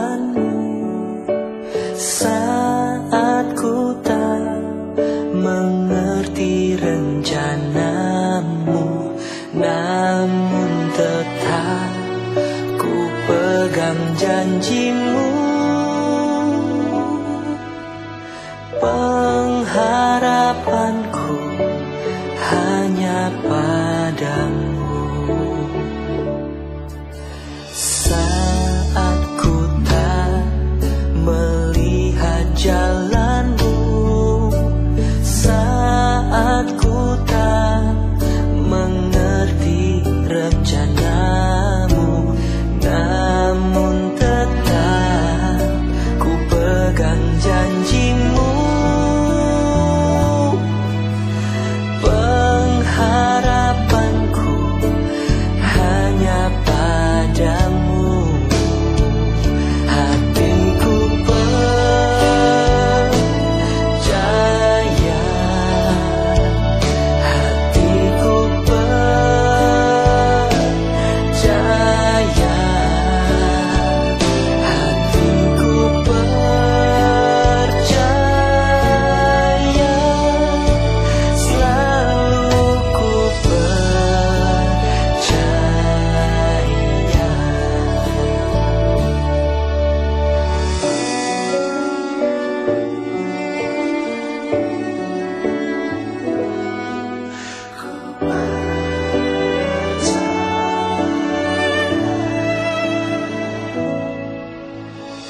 jalanmu saat ku tak mengerti rencanamu, namun tetap ku pegang janjimu. Pengharapanku hanya padamu. Saat ku tak melihat jalanmu, saat ku tak mengerti rencanamu, namun tetap ku pegang janjimu. Pengharapanku hanya padamu. Hatiku percaya, hatiku percaya, hatiku percaya, selalu ku percaya.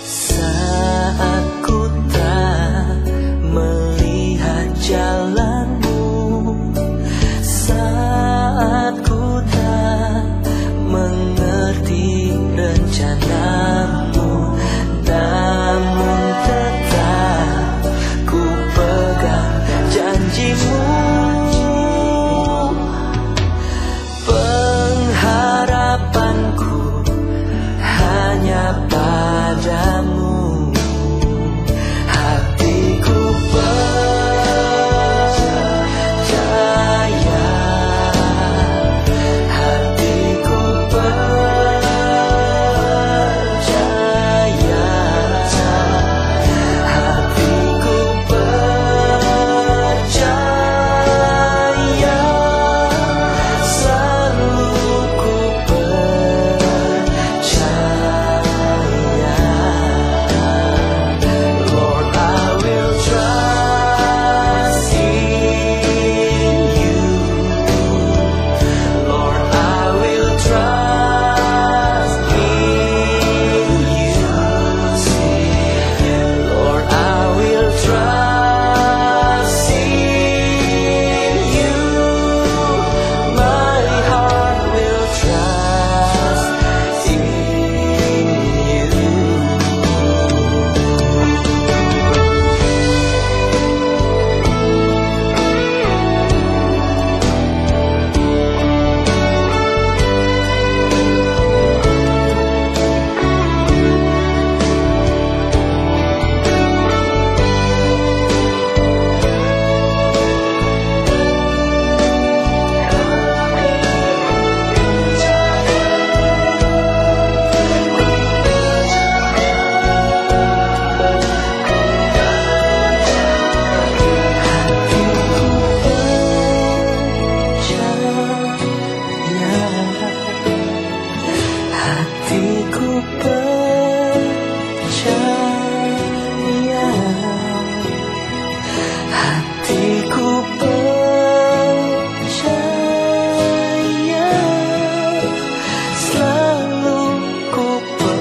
Saat ku tak melihat jalanmu, saat ku tak mengerti rencanamu, namun tetap ku pegang janjimu. Pengharapanku hanya padamu. Hatiku percaya, hatiku percaya, hatiku percaya, selalu ku percaya. Lord, I will trust in you. Lord, I will trust in you. Lord, I will trust in you. My heart will trust in you. Hatiku percaya, hatiku percaya, selalu ku percaya.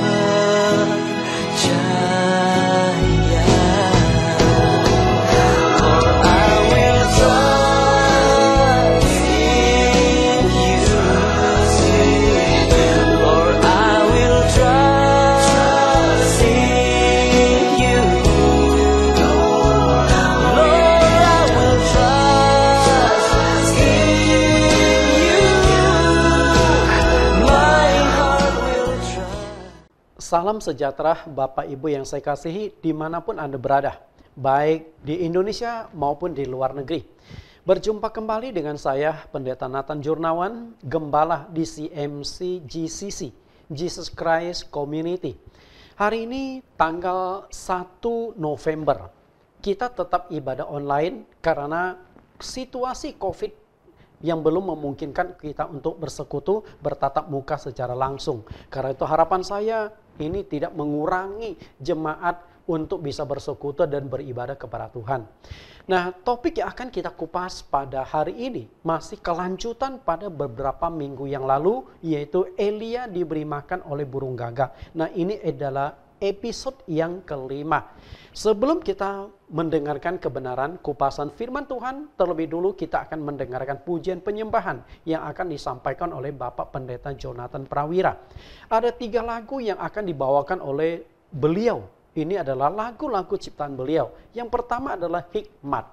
Lord, I will trust in you. Lord, I will trust in you. Lord, I will trust in you. My heart will trust. Salam sejahtera Bapak Ibu yang saya kasihi dimanapun Anda berada, baik di Indonesia maupun di luar negeri. Berjumpa kembali dengan saya, Pendeta Nathan Jurnawan, Gembala di CMC GCC, Jesus Christ Community. Hari ini tanggal 1 November. Kita tetap ibadah online karena situasi COVID yang belum memungkinkan kita untuk bersekutu, bertatap muka secara langsung. Karena itu harapan saya ini tidak mengurangi jemaat untuk bisa bersekutu dan beribadah kepada Tuhan. Nah, topik yang akan kita kupas pada hari ini masih kelanjutan pada beberapa minggu yang lalu, yaitu Elia diberi makan oleh burung gagak. Nah, ini adalah episode yang kelima. Sebelum kita mendengarkan kebenaran kupasan firman Tuhan, terlebih dulu kita akan mendengarkan pujian penyembahan yang akan disampaikan oleh Bapak Pendeta Jonathan Prawira. Ada 3 lagu yang akan dibawakan oleh beliau. Ini adalah lagu-lagu ciptaan beliau. Yang pertama adalah Hikmat.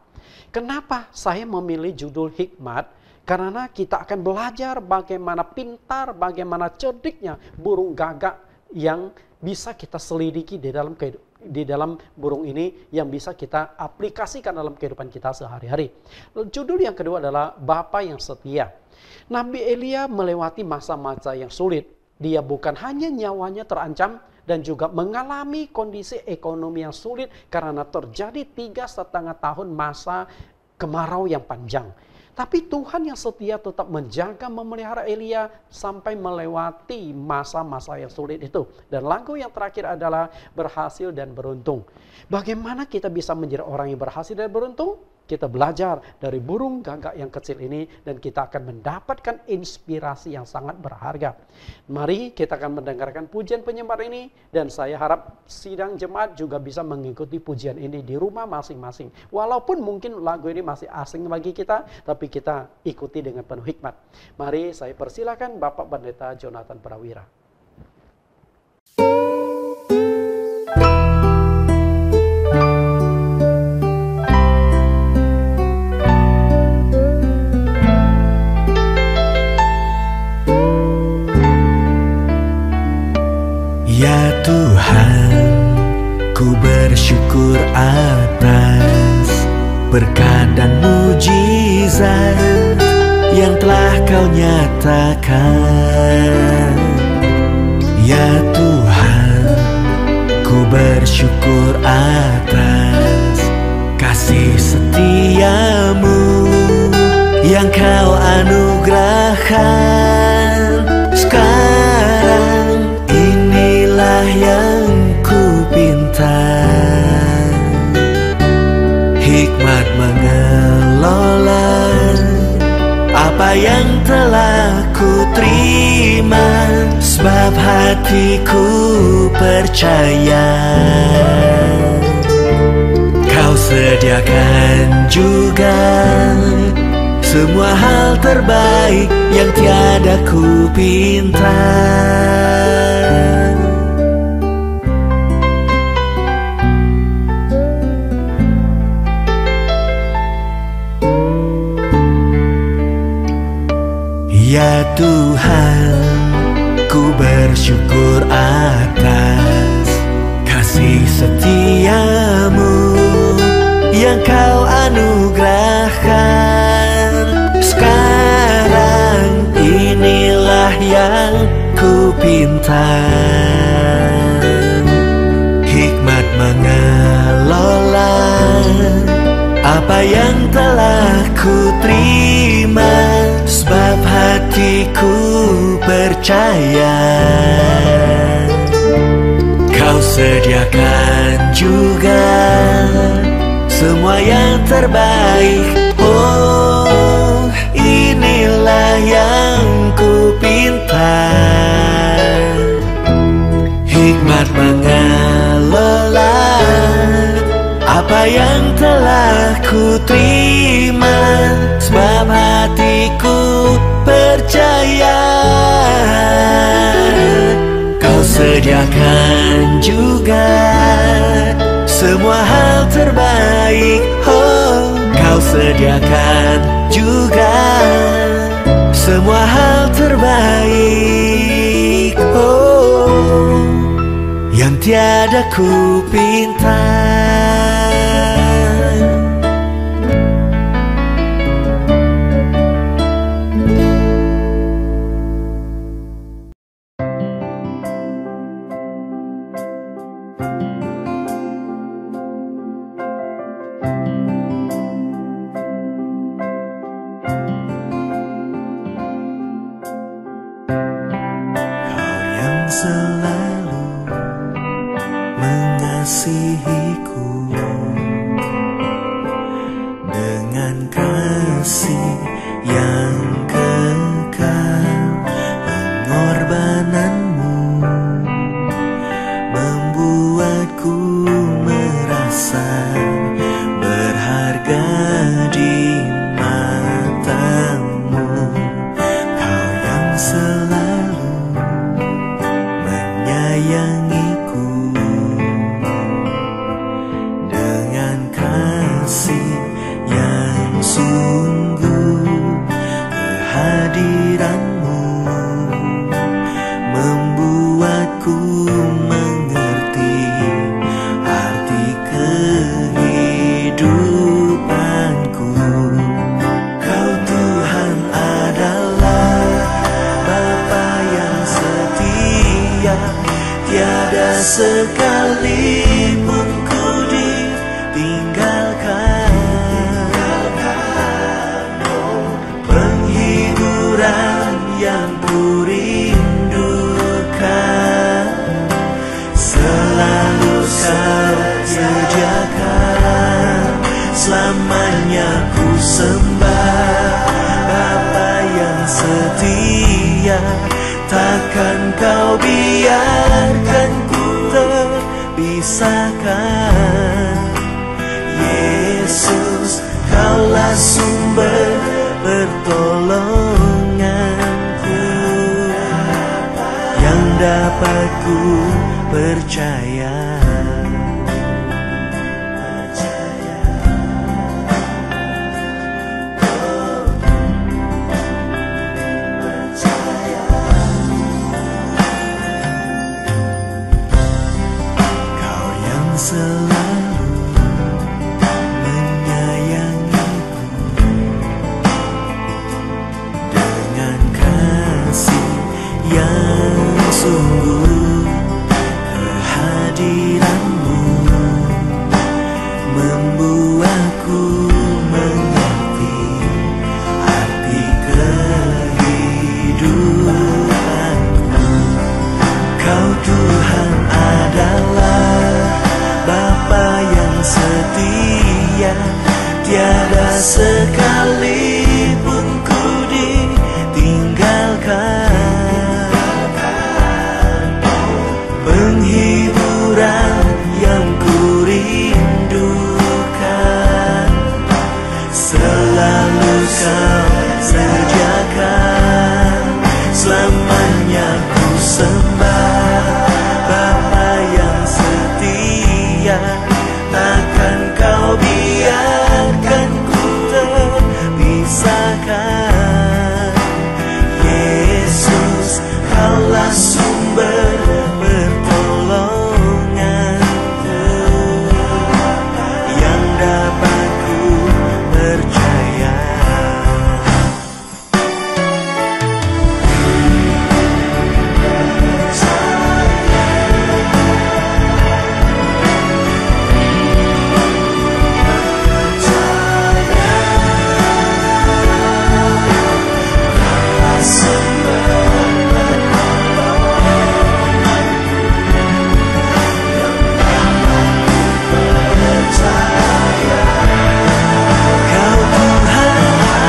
Kenapa saya memilih judul Hikmat? Karena kita akan belajar bagaimana pintar, bagaimana cerdiknya burung gagak yang bisa kita selidiki di dalam burung ini, yang bisa kita aplikasikan dalam kehidupan kita sehari-hari. Judul yang kedua adalah Bapa yang Setia. Nabi Elia melewati masa-masa yang sulit. Dia bukan hanya nyawanya terancam dan juga mengalami kondisi ekonomi yang sulit karena terjadi 3,5 tahun masa kemarau yang panjang. Tapi Tuhan yang setia tetap menjaga, memelihara Elia sampai melewati masa-masa yang sulit itu. Dan lagu yang terakhir adalah Berhasil dan Beruntung. Bagaimana kita bisa menjadi orang yang berhasil dan beruntung? Kita belajar dari burung gagak yang kecil ini dan kita akan mendapatkan inspirasi yang sangat berharga. Mari kita akan mendengarkan pujian penyembahan ini dan saya harap sidang jemaat juga bisa mengikuti pujian ini di rumah masing-masing. Walaupun mungkin lagu ini masih asing bagi kita, tapi kita ikuti dengan penuh hikmat. Mari saya persilakan Bapak Pendeta Jonathan Prawira. Ya Tuhan, ku bersyukur atas berkat dan mujizat yang telah Kau nyatakan. Ya Tuhan, ku bersyukur atas kasih setiamu yang Kau anugerahkan. Sekarang inilah yang ku pinta, hikmat mengelola apa yang telah ku terima, sebab hatiku percaya Kau sediakan juga semua hal terbaik yang tiada ku pinta. Ya Tuhan, ku bersyukur atas kasih setiamu yang Kau anugerahkan. Sekarang inilah yang ku pinta, hikmat mengelola apa yang telah ku terima, sebab hatiku percaya Kau sediakan juga semua yang terbaik. Oh, inilah yang ku pinta, hikmat mengelola apa yang telah ku terima, sebab hatiku percaya Kau sediakan juga semua hal terbaik. Oh, Kau sediakan juga semua hal terbaik. Oh, yang tiada ku pinta. mengasihiku dengan kasih yang kekal. Pengorbananmu membuatku merasa berharga di matamu. Kau yang selalu menyayangiku dengan kasih yang sungguh. Kehadiranmu membuatku mengerti arti kehidupanku. Kau Tuhan adalah Bapa yang setia, tiada sekalipun ku ditinggalkan. Penghiburan yang ku rindukan selalu kau sediakan. Selamanya ku sembah Bapa yang setia, takkan kau biarkan ku terpisahkan. Yesus, kaulah sumber pertolonganku yang dapat ku percaya. Kau yang selalu menyayangiku dengan kasih yang sungguh. Kehadiranmu membuatku mengerti arti kehidupanku. Kau Tuhan adalah Bapa yang setia, tiada sekalipun ku ditinggalkan. Penghiburan yang ku rindukan selalu kau sediakan. Selamanya ku sembah Bapa yang setia, takkan kau biarkan ku terpisahkan. Yesus, kaulah sumber pertolonganku yang dapat ku percaya. Kau Tuhan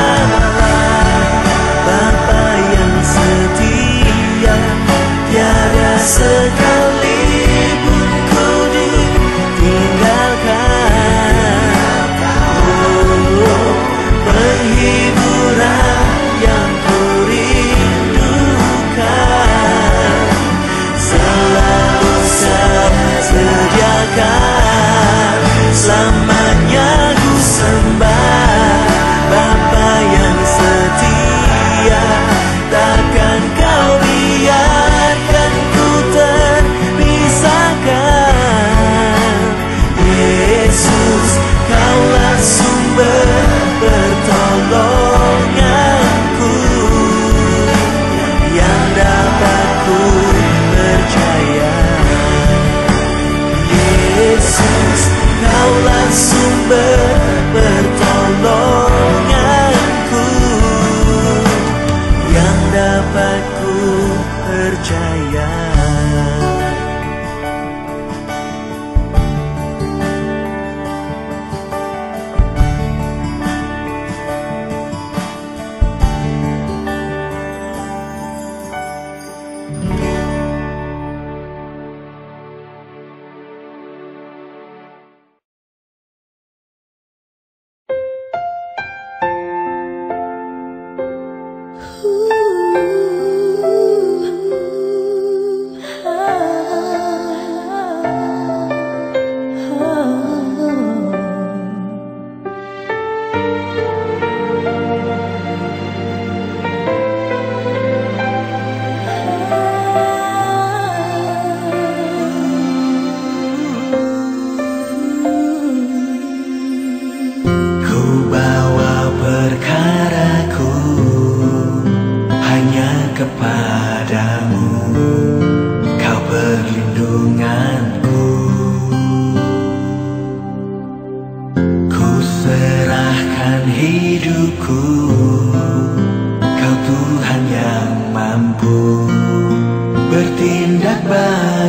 adalah Bapa yang setia, tiada sekalipun ku ditinggalkan. Oh, penghiburan yang ku rindukan selalu kau sediakan. Selamanya ku sembah Bapa yang setia, takkan kau biarkan ku terpisahkan. Yesus, kaulah sumber pertolonganku yang dapat ku percaya. Yesus, kaulah sumber pertolonganku yang dapat ku percaya.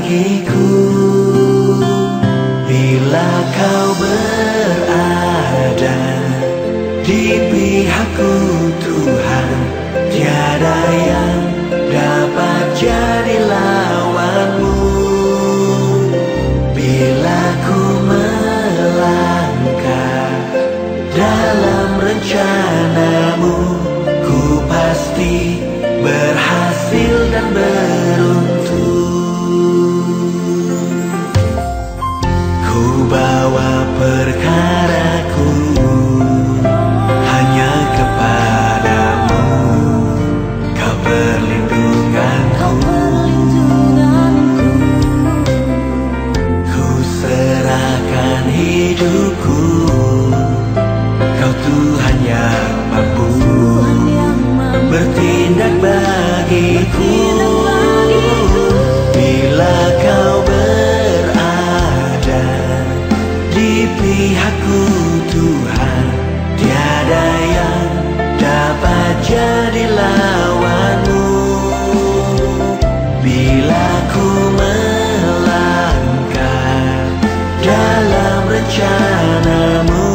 bagiku bila kau berada di pihakku Tuhan. Tiada yang dapat jadi lawanmu bila ku melangkah dalam rencanamu. Ku pasti berhasil dan beruntung. Ku bawa perkaraku hanya kepadamu, kau perlindunganku. Ku serahkan hidupku, kau Tuhan yang mampu bertindak bagiku. Bila kau berada di pihakku Tuhan, tiada yang dapat jadi lawanmu. Bila ku melangkah dalam rencanamu,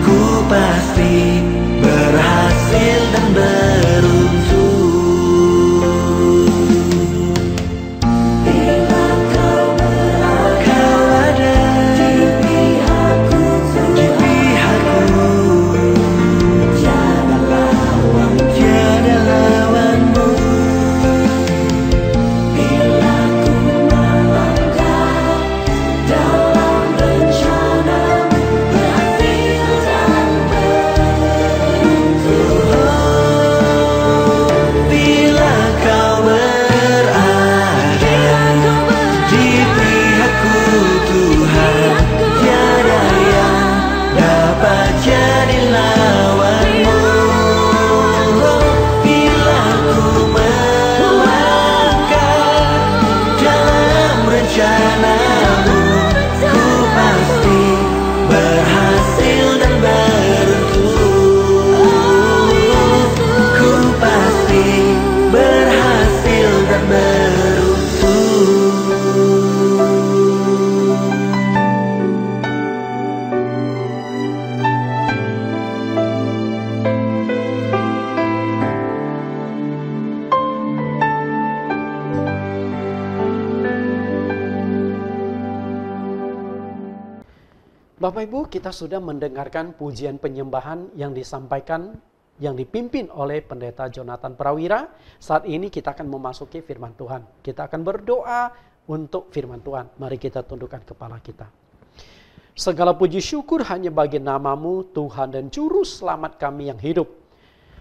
ku pasti berhasil dan beruntung. Bila kau berada di pihakku, tiada lawanmu. Bila ku melangkah dalam rencanamu, berhasil dan beruntung. Bila kau berada di pihakku Tuhan, tiada yang dapat jadi lawanmu. Bila ku melangkah dalam rencanamu, ku pasti berhasil dan beruntung. Ku pasti berhasil dan beruntung. Bapak Ibu, kita sudah mendengarkan pujian penyembahan yang disampaikan, yang dipimpin oleh Pendeta Jonathan Prawira. Saat ini kita akan memasuki firman Tuhan. Kita akan berdoa untuk firman Tuhan. Mari kita tundukkan kepala kita. Segala puji syukur hanya bagi nama-Mu, Tuhan dan Juru Selamat kami yang hidup.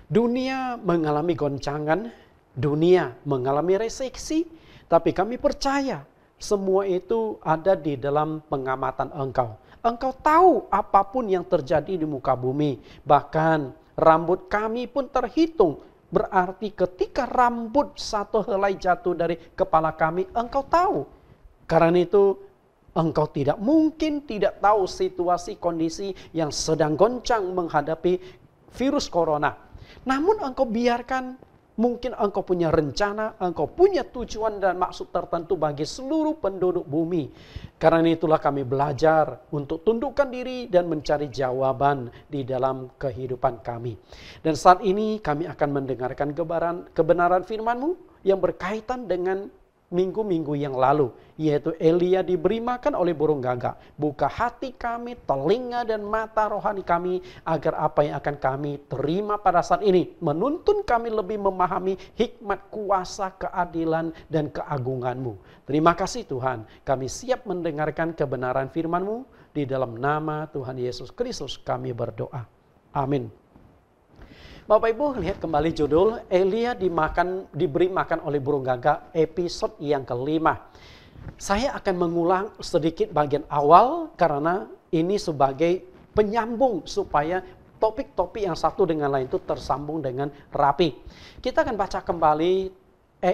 Dunia mengalami goncangan, dunia mengalami resesi, tapi kami percaya semua itu ada di dalam pengamatan Engkau. Engkau tahu apapun yang terjadi di muka bumi. Bahkan rambut kami pun terhitung. Berarti ketika rambut satu helai jatuh dari kepala kami, Engkau tahu. Karena itu Engkau tidak mungkin tidak tahu situasi kondisi yang sedang goncang menghadapi virus corona. Namun Engkau biarkan, mungkin Engkau punya rencana, Engkau punya tujuan dan maksud tertentu bagi seluruh penduduk bumi. Karena itulah kami belajar untuk tundukkan diri dan mencari jawaban di dalam kehidupan kami. Dan saat ini kami akan mendengarkan kebenaran firman-Mu yang berkaitan dengan minggu-minggu yang lalu, yaitu Elia diberi makan oleh burung gagak. Buka hati kami, telinga dan mata rohani kami, agar apa yang akan kami terima pada saat ini menuntun kami lebih memahami hikmat, kuasa, keadilan, dan keagungan-Mu. Terima kasih Tuhan, kami siap mendengarkan kebenaran firman-Mu. Di dalam nama Tuhan Yesus Kristus kami berdoa. Amin. Bapak Ibu, lihat kembali judul Elia diberi makan oleh burung gagak, episode yang kelima. Saya akan mengulang sedikit bagian awal karena ini sebagai penyambung supaya topik-topik yang satu dengan lain itu tersambung dengan rapi. Kita akan baca kembali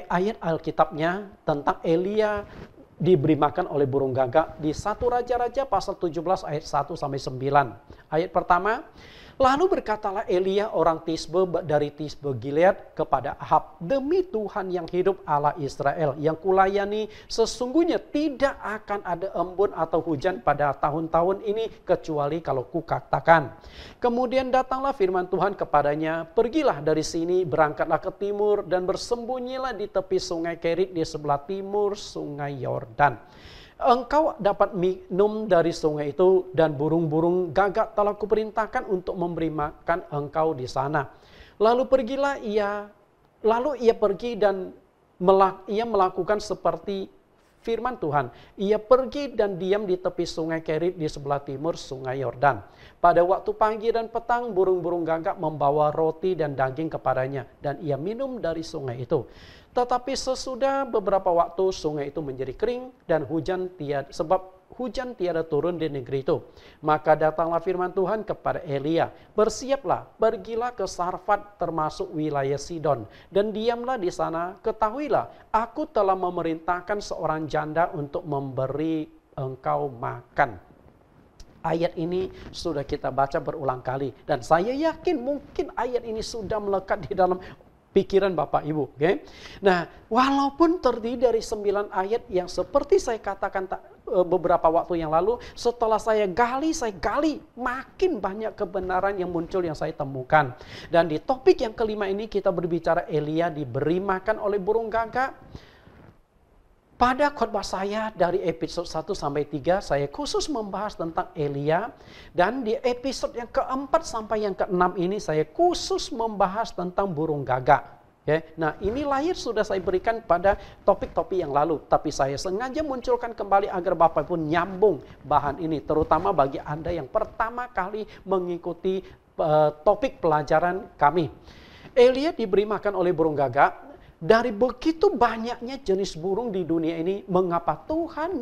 ayat Alkitabnya tentang Elia diberi makan oleh burung gagak di 1 Raja-Raja pasal 17 ayat 1 sampai 9. Ayat pertama, Lalu berkatalah Elia orang Tisbe dari Tisbe Gilead kepada Ahab, demi Tuhan yang hidup Allah Israel yang kulayani, sesungguhnya tidak akan ada embun atau hujan pada tahun-tahun ini kecuali kalau kukatakan. Kemudian datanglah firman Tuhan kepadanya, pergilah dari sini, berangkatlah ke timur dan bersembunyilah di tepi sungai Kerit di sebelah timur sungai Yordan. Engkau dapat minum dari sungai itu dan burung-burung gagak telah kuperintahkan untuk memberi makan engkau di sana. Lalu ia pergi dan ia melakukan seperti firman Tuhan. Ia pergi dan diam di tepi sungai Kerit di sebelah timur sungai Yordan. Pada waktu pagi dan petang burung-burung gagak membawa roti dan daging kepadanya dan ia minum dari sungai itu. Tetapi sesudah beberapa waktu sungai itu menjadi kering dan hujan tiada turun di negeri itu. Maka datanglah firman Tuhan kepada Elia, bersiaplah, pergilah ke Sarfat termasuk wilayah Sidon dan diamlah di sana. Ketahuilah, aku telah memerintahkan seorang janda untuk memberi engkau makan. Ayat ini sudah kita baca berulang kali dan saya yakin mungkin ayat ini sudah melekat di dalam pikiran Bapak Ibu. Okay? Nah, walaupun terdiri dari 9 ayat yang seperti saya katakan beberapa waktu yang lalu, setelah saya gali, makin banyak kebenaran yang muncul yang saya temukan. Dan di topik yang kelima ini kita berbicara Elia diberi makan oleh burung gagak. Pada khotbah saya dari episode 1 sampai 3, saya khusus membahas tentang Elia. Dan di episode yang keempat sampai yang keenam ini, saya khusus membahas tentang burung gagak. Okay. Nah, ini lahir sudah saya berikan pada topik-topik yang lalu. Tapi saya sengaja munculkan kembali agar Bapak pun nyambung bahan ini. Terutama bagi Anda yang pertama kali mengikuti topik pelajaran kami. Elia diberi makan oleh burung gagak. Dari begitu banyaknya jenis burung di dunia ini, mengapa Tuhan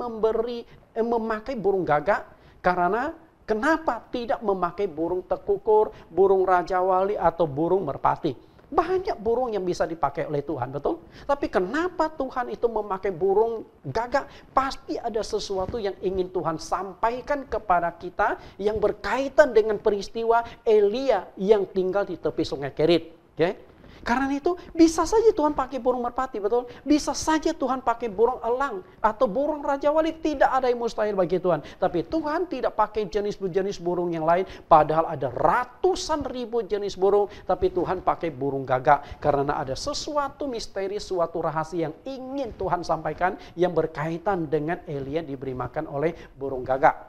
memakai burung gagak? Karena kenapa tidak memakai burung tekukur, burung raja wali atau burung merpati? Banyak burung yang bisa dipakai oleh Tuhan, betul? Tapi kenapa Tuhan itu memakai burung gagak? Pasti ada sesuatu yang ingin Tuhan sampaikan kepada kita yang berkaitan dengan peristiwa Elia yang tinggal di tepi sungai Kerit. Okay? Karena itu bisa saja Tuhan pakai burung merpati, betul? Bisa saja Tuhan pakai burung elang atau burung raja wali. Tidak ada yang mustahil bagi Tuhan. Tapi Tuhan tidak pakai jenis-jenis burung yang lain. Padahal ada ratusan ribu jenis burung. Tapi Tuhan pakai burung gagak. Karena ada sesuatu misteri, suatu rahasia yang ingin Tuhan sampaikan yang berkaitan dengan Elia diberi makan oleh burung gagak.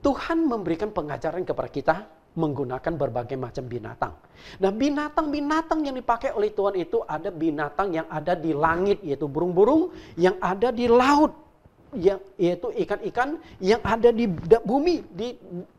Tuhan memberikan pengajaran kepada kita menggunakan berbagai macam binatang. Nah, binatang-binatang yang dipakai oleh Tuhan itu ada binatang yang ada di langit, yaitu burung-burung, yang ada di laut, yaitu ikan-ikan, yang ada di bumi, di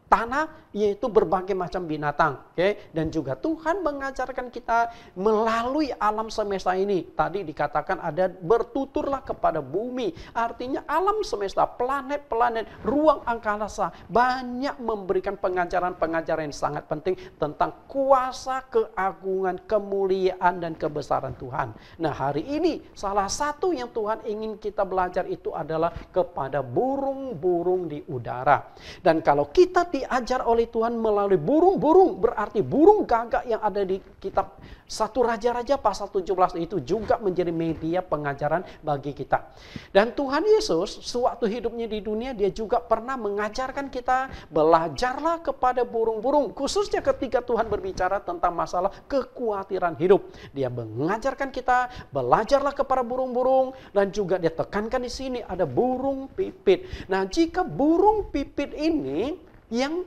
tanah, yaitu berbagai macam binatang. Okay? Dan juga Tuhan mengajarkan kita melalui alam semesta ini. Tadi dikatakan ada bertuturlah kepada bumi. Artinya alam semesta, planet-planet, ruang angkasa banyak memberikan pengajaran-pengajaran yang sangat penting tentang kuasa, keagungan, kemuliaan, dan kebesaran Tuhan. Nah, hari ini salah satu yang Tuhan ingin kita belajar itu adalah kepada burung-burung di udara. Dan kalau kita diajar oleh Tuhan melalui burung-burung, berarti burung gagak yang ada di kitab 1 Raja-Raja pasal 17 itu juga menjadi media pengajaran bagi kita. Dan Tuhan Yesus sewaktu hidupnya di dunia, dia juga pernah mengajarkan kita belajarlah kepada burung-burung, khususnya ketika Tuhan berbicara tentang masalah kekhawatiran hidup. Dia mengajarkan kita belajarlah kepada burung-burung, dan juga dia tekankan di sini ada burung pipit. Nah, jika burung pipit ini yang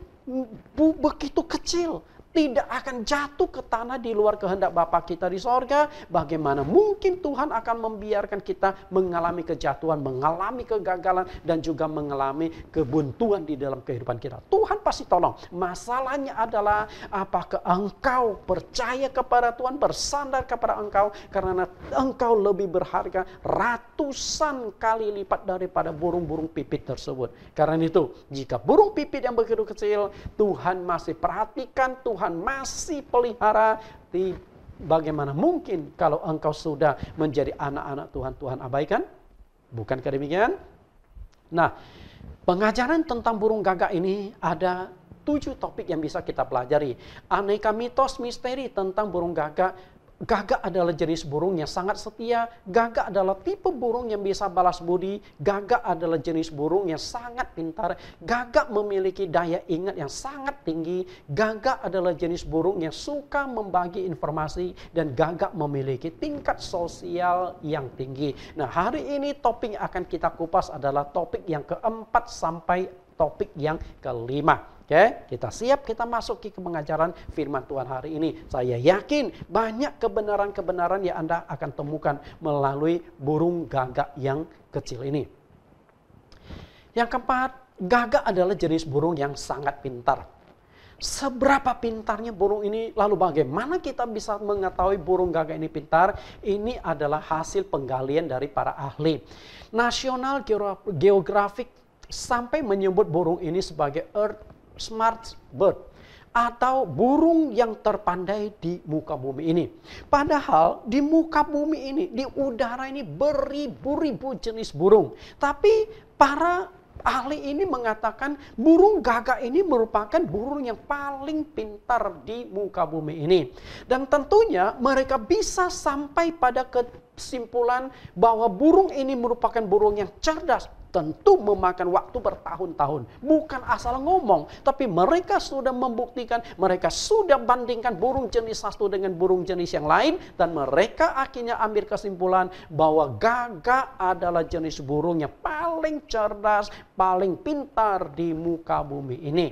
begitu kecil, tidak akan jatuh ke tanah di luar kehendak Bapa kita di sorga, bagaimana mungkin Tuhan akan membiarkan kita mengalami kejatuhan, mengalami kegagalan, dan juga mengalami kebuntuan di dalam kehidupan kita? Tuhan pasti tolong. Masalahnya adalah apakah engkau percaya kepada Tuhan, bersandar kepada engkau, karena engkau lebih berharga ratusan kali lipat daripada burung-burung pipit tersebut. Karena itu, jika burung pipit yang begitu kecil, Tuhan masih perhatikan, Tuhan masih pelihara, bagaimana mungkin kalau engkau sudah menjadi anak-anak Tuhan, Tuhan abaikan? Bukankah demikian? Nah, pengajaran tentang burung gagak ini ada 7 topik yang bisa kita pelajari. Aneka mitos misteri tentang burung gagak. Gagak adalah jenis burung yang sangat setia. Gagak adalah tipe burung yang bisa balas budi. Gagak adalah jenis burung yang sangat pintar. Gagak memiliki daya ingat yang sangat tinggi. Gagak adalah jenis burung yang suka membagi informasi. Dan gagak memiliki tingkat sosial yang tinggi. Nah, hari ini topik yang akan kita kupas adalah topik yang keempat sampai topik yang kelima. Oke, kita siap, kita masuk ke pengajaran firman Tuhan hari ini. Saya yakin banyak kebenaran-kebenaran yang Anda akan temukan melalui burung gagak yang kecil ini. Yang keempat, gagak adalah jenis burung yang sangat pintar. Seberapa pintarnya burung ini, lalu bagaimana kita bisa mengetahui burung gagak ini pintar? Ini adalah hasil penggalian dari para ahli. National Geographic sampai menyebut burung ini sebagai Earth Smart Bird atau burung yang terpandai di muka bumi ini. Padahal di muka bumi ini, di udara ini beribu-ribu jenis burung. Tapi para ahli ini mengatakan burung gagak ini merupakan burung yang paling pintar di muka bumi ini. Dan tentunya mereka bisa sampai pada kesimpulan bahwa burung ini merupakan burung yang cerdas. Tentu memakan waktu bertahun-tahun. Bukan asal ngomong. Tapi mereka sudah membuktikan, mereka sudah bandingkan burung jenis satu dengan burung jenis yang lain. Dan mereka akhirnya ambil kesimpulan bahwa gagak adalah jenis burung yang paling cerdas, paling pintar di muka bumi ini.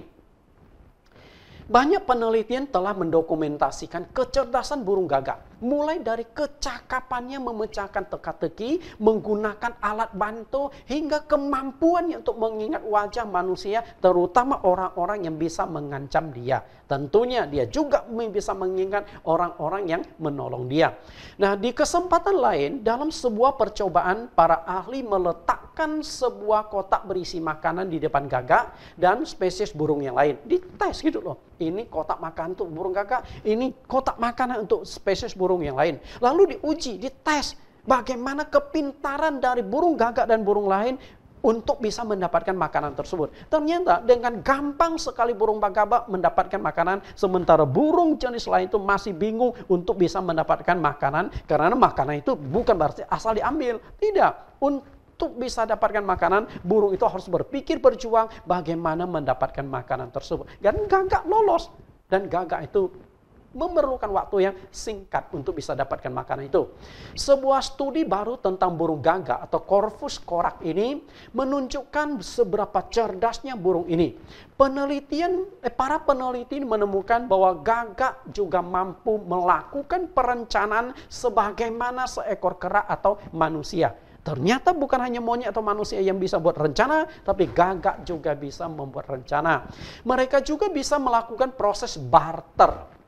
Banyak penelitian telah mendokumentasikan kecerdasan burung gagak. Mulai dari kecakapannya memecahkan teka-teki, menggunakan alat bantu, hingga kemampuannya untuk mengingat wajah manusia, terutama orang-orang yang bisa mengancam dia. Tentunya dia juga bisa mengingat orang-orang yang menolong dia. Nah, di kesempatan lain, dalam sebuah percobaan, para ahli meletakkan sebuah kotak berisi makanan di depan gagak dan spesies burung yang lain. Dites gitu loh. Ini kotak makan untuk burung gagak, ini kotak makanan untuk spesies burung yang lain. Lalu diuji, dites bagaimana kepintaran dari burung gagak dan burung lain untuk bisa mendapatkan makanan tersebut. Ternyata dengan gampang sekali burung gagak mendapatkan makanan, sementara burung jenis lain itu masih bingung untuk bisa mendapatkan makanan, karena makanan itu bukan berarti asal diambil. Tidak. Untuk bisa dapatkan makanan, burung itu harus berpikir, berjuang bagaimana mendapatkan makanan tersebut. Dan gagak lolos. Dan gagak itu memerlukan waktu yang singkat untuk bisa dapatkan makanan itu. Sebuah studi baru tentang burung gagak atau Corvus corax ini menunjukkan seberapa cerdasnya burung ini. Para peneliti menemukan bahwa gagak juga mampu melakukan perencanaan sebagaimana seekor kera atau manusia. Ternyata bukan hanya monyet atau manusia yang bisa buat rencana, tapi gagak juga bisa membuat rencana. Mereka juga bisa melakukan proses barter.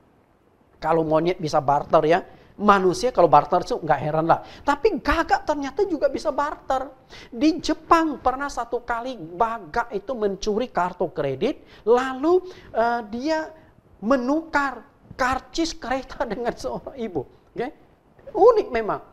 Kalau monyet bisa barter ya, manusia kalau barter itu nggak heran lah. Tapi gagak ternyata juga bisa barter. Di Jepang pernah satu kali gagak itu mencuri kartu kredit, lalu dia menukar karcis kereta dengan seorang ibu. Okay? Unik memang.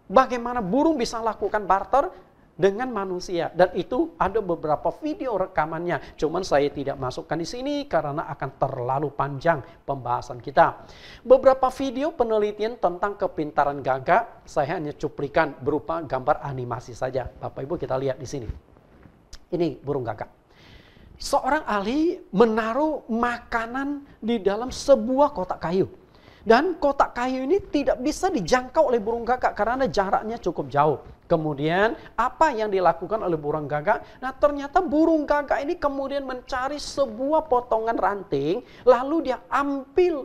Bagaimana burung bisa lakukan barter dengan manusia. Dan itu ada beberapa video rekamannya. Cuman saya tidak masukkan di sini karena akan terlalu panjang pembahasan kita. Beberapa video penelitian tentang kepintaran gagak saya hanya cuplikan berupa gambar animasi saja. Bapak Ibu kita lihat di sini. Ini burung gagak. Seorang ahli menaruh makanan di dalam sebuah kotak kayu. Dan kotak kayu ini tidak bisa dijangkau oleh burung gagak karena jaraknya cukup jauh. Kemudian apa yang dilakukan oleh burung gagak? Nah, ternyata burung gagak ini kemudian mencari sebuah potongan ranting, lalu dia ambil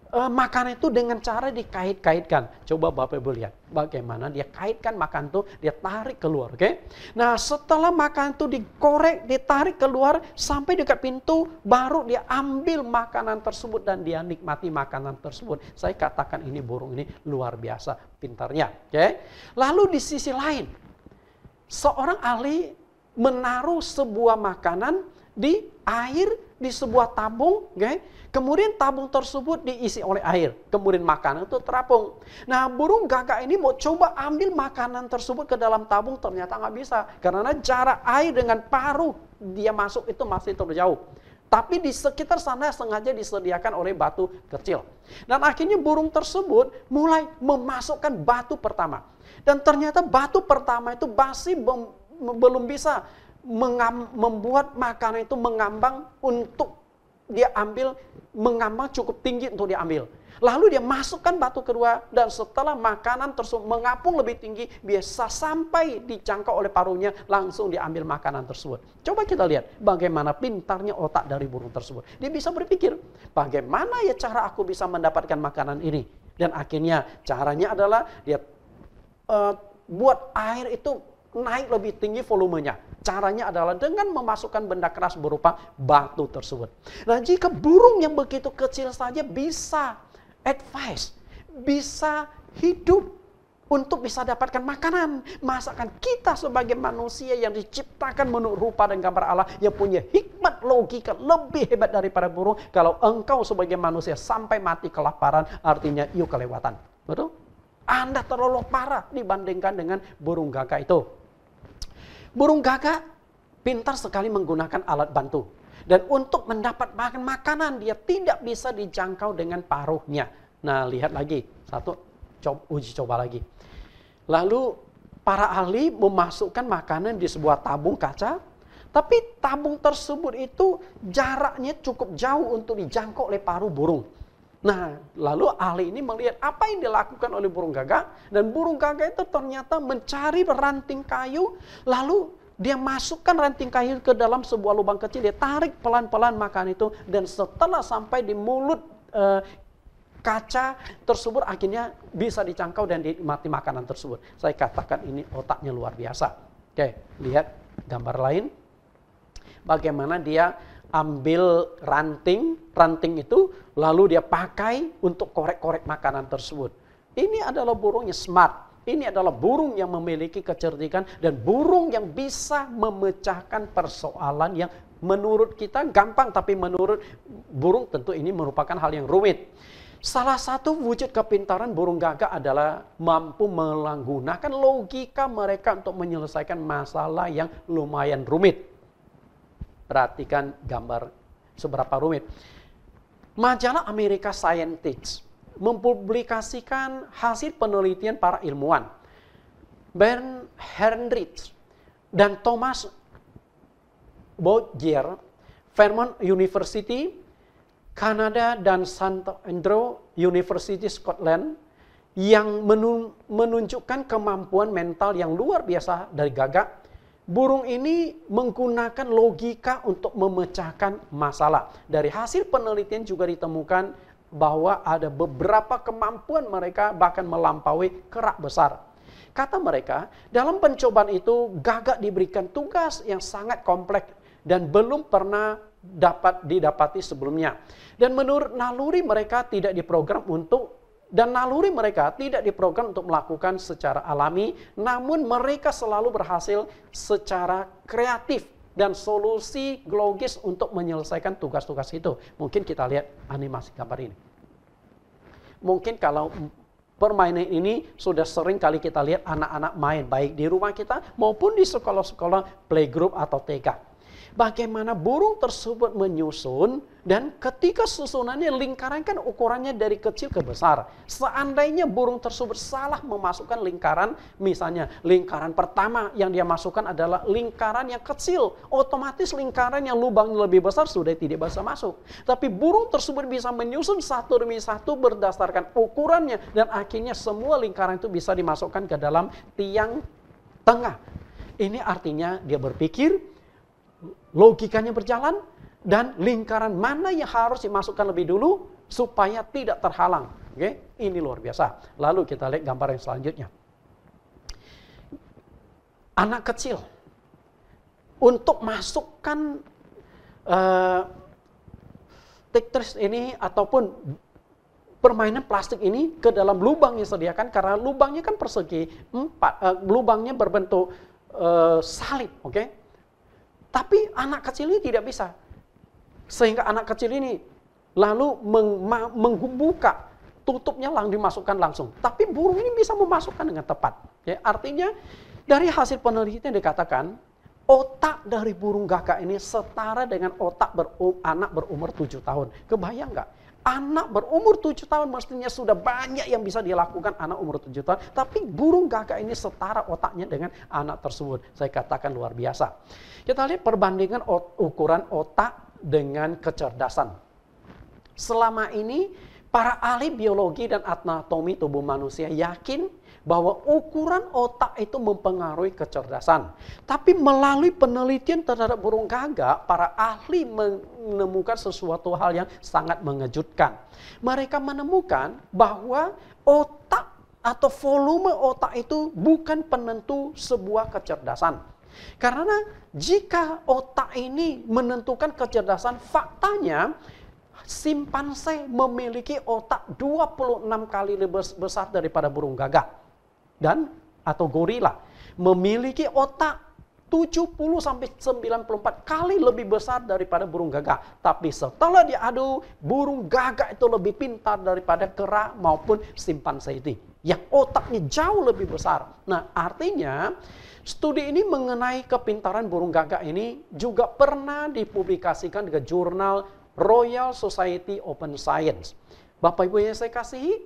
makanan itu dengan cara dikait-kaitkan. Coba Bapak Ibu lihat bagaimana dia kaitkan makanan itu, dia tarik keluar, oke? Nah, setelah makanan itu dikorek, ditarik keluar sampai dekat pintu, baru dia ambil makanan tersebut dan dia nikmati makanan tersebut. Saya katakan ini burung ini luar biasa pintarnya, oke? Lalu di sisi lain, seorang ahli menaruh sebuah makanan di air di sebuah tabung, oke? Kemudian tabung tersebut diisi oleh air. Kemudian makanan itu terapung. Nah, burung gagak ini mau coba ambil makanan tersebut ke dalam tabung, ternyata nggak bisa. Karena jarak air dengan paruh dia masuk itu masih terlalu jauh. Tapi di sekitar sana sengaja disediakan oleh batu kecil. Dan akhirnya burung tersebut mulai memasukkan batu pertama. Dan ternyata batu pertama itu masih belum bisa membuat makanan itu mengambang untuk dia ambil, mengambang cukup tinggi untuk diambil. Lalu dia masukkan batu kedua, dan setelah makanan tersebut mengapung lebih tinggi, biasa sampai dijangkau oleh paruhnya, langsung diambil makanan tersebut. Coba kita lihat bagaimana pintarnya otak dari burung tersebut. Dia bisa berpikir, bagaimana ya cara aku bisa mendapatkan makanan ini? Dan akhirnya caranya adalah dia buat air itu naik lebih tinggi volumenya. Caranya adalah dengan memasukkan benda keras berupa batu tersebut. Nah, jika burung yang begitu kecil saja bisa advice, bisa hidup untuk bisa dapatkan makanan, masakan kita sebagai manusia yang diciptakan menurut rupa dan gambar Allah, yang punya hikmat logika lebih hebat daripada burung. Kalau engkau sebagai manusia sampai mati kelaparan, artinya you kelewatan. Betul? Anda terlalu parah dibandingkan dengan burung gagak itu. Burung gagak pintar sekali menggunakan alat bantu. Dan untuk mendapat makan makanan, dia tidak bisa dijangkau dengan paruhnya. Nah, lihat lagi. Satu, uji coba lagi. Lalu, para ahli memasukkan makanan di sebuah tabung kaca. Tapi tabung tersebut itu jaraknya cukup jauh untuk dijangkau oleh paruh burung. Nah, lalu ahli ini melihat apa yang dilakukan oleh burung gagak. Dan burung gagak itu ternyata mencari ranting kayu, lalu dia masukkan ranting kayu ke dalam sebuah lubang kecil, dia tarik pelan-pelan makan itu, dan setelah sampai di mulut kaca tersebut akhirnya bisa dicangkau dan dinikmati makanan tersebut. Saya katakan ini otaknya luar biasa. Oke, lihat gambar lain. Bagaimana dia ambil ranting itu, lalu dia pakai untuk korek-korek makanan tersebut. Ini adalah burungnya smart. Ini adalah burung yang memiliki kecerdikan dan burung yang bisa memecahkan persoalan yang menurut kita gampang, tapi menurut burung tentu ini merupakan hal yang rumit. Salah satu wujud kepintaran burung gagak adalah mampu menggunakan logika mereka untuk menyelesaikan masalah yang lumayan rumit. Perhatikan gambar seberapa rumit. Majalah Amerika Scientist mempublikasikan hasil penelitian para ilmuwan Bernd Heinrich dan Thomas Bouguer, Vermont University, Kanada, dan St. Andrew University Scotland, yang menunjukkan kemampuan mental yang luar biasa dari gagak. Burung ini menggunakan logika untuk memecahkan masalah. Dari hasil penelitian juga ditemukan bahwa ada beberapa kemampuan mereka bahkan melampaui kerak besar. Kata mereka, dalam pencobaan itu gagak diberikan tugas yang sangat kompleks dan belum pernah dapat didapati sebelumnya. Dan menurut naluri mereka tidak diprogram untuk melakukan secara alami, namun mereka selalu berhasil secara kreatif dan solusi logis untuk menyelesaikan tugas-tugas itu. Mungkin kita lihat animasi gambar ini. Mungkin kalau permainan ini sudah sering kali kita lihat anak-anak main, baik di rumah kita maupun di sekolah-sekolah playgroup atau TK. Bagaimana burung tersebut menyusun, dan ketika susunannya lingkaran kan ukurannya dari kecil ke besar. Seandainya burung tersebut salah memasukkan lingkaran, misalnya lingkaran pertama yang dia masukkan adalah lingkaran yang kecil, otomatis lingkaran yang lubangnya lebih besar sudah tidak bisa masuk. Tapi burung tersebut bisa menyusun satu demi satu berdasarkan ukurannya, dan akhirnya semua lingkaran itu bisa dimasukkan ke dalam tiang tengah. Ini artinya dia berpikir, logikanya berjalan, dan lingkaran mana yang harus dimasukkan lebih dulu supaya tidak terhalang. Oke, ini luar biasa. Lalu kita lihat gambar yang selanjutnya. Anak kecil untuk masukkan Tetris ini ataupun permainan plastik ini ke dalam lubang yang disediakan, karena lubangnya kan persegi, lubangnya berbentuk salib, oke? Tapi anak kecil ini tidak bisa. Sehingga anak kecil ini lalu membuka tutupnya, dimasukkan langsung. Tapi burung ini bisa memasukkan dengan tepat. Ya, artinya dari hasil penelitian dikatakan Otak dari burung gagak ini setara dengan otak anak berumur 7 tahun. Kebayang nggak? Anak berumur 7 tahun mestinya sudah banyak yang bisa dilakukan anak umur 7 tahun. Tapi burung gagak ini setara otaknya dengan anak tersebut. Saya katakan luar biasa. Kita lihat perbandingan ukuran otak dengan kecerdasan. Selama ini para ahli biologi dan anatomi tubuh manusia yakin bahwa ukuran otak itu mempengaruhi kecerdasan. Tapi melalui penelitian terhadap burung gagak, para ahli menemukan sesuatu hal yang sangat mengejutkan. Mereka menemukan bahwa otak atau volume otak itu bukan penentu sebuah kecerdasan. Karena jika otak ini menentukan kecerdasan, faktanya simpanse memiliki otak 26 kali lebih besar daripada burung gagak. Dan atau gorila memiliki otak 70-94 kali lebih besar daripada burung gagak. Tapi setelah diadu, burung gagak itu lebih pintar daripada kera maupun simpanse itu, yang otaknya jauh lebih besar. Nah, artinya studi ini mengenai kepintaran burung gagak ini juga pernah dipublikasikan di jurnal Royal Society of Science. Bapak Ibu yang saya kasihi,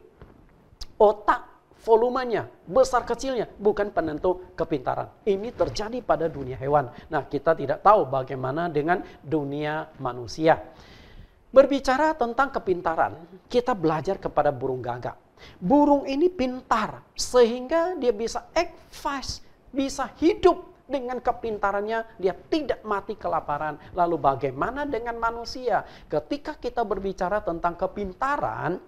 otak volumenya, besar kecilnya bukan penentu kepintaran. Ini terjadi pada dunia hewan. Nah, kita tidak tahu bagaimana dengan dunia manusia. Berbicara tentang kepintaran, kita belajar kepada burung gagak. Burung ini pintar sehingga dia bisa act fast, bisa hidup dengan kepintarannya, dia tidak mati kelaparan. Lalu bagaimana dengan manusia? Ketika kita berbicara tentang kepintaran,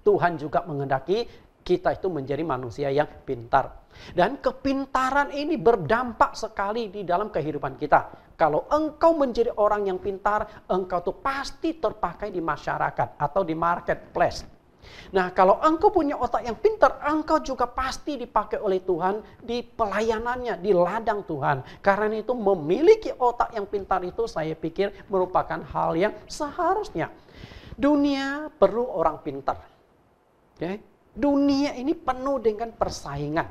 Tuhan juga menghendaki kita itu menjadi manusia yang pintar. Dan kepintaran ini berdampak sekali di dalam kehidupan kita. Kalau engkau menjadi orang yang pintar, engkau tuh pasti terpakai di masyarakat atau di marketplace. Nah, kalau engkau punya otak yang pintar, engkau juga pasti dipakai oleh Tuhan di pelayanannya, di ladang Tuhan. Karena itu memiliki otak yang pintar itu saya pikir merupakan hal yang seharusnya. Dunia perlu orang pintar. Okay? Dunia ini penuh dengan persaingan.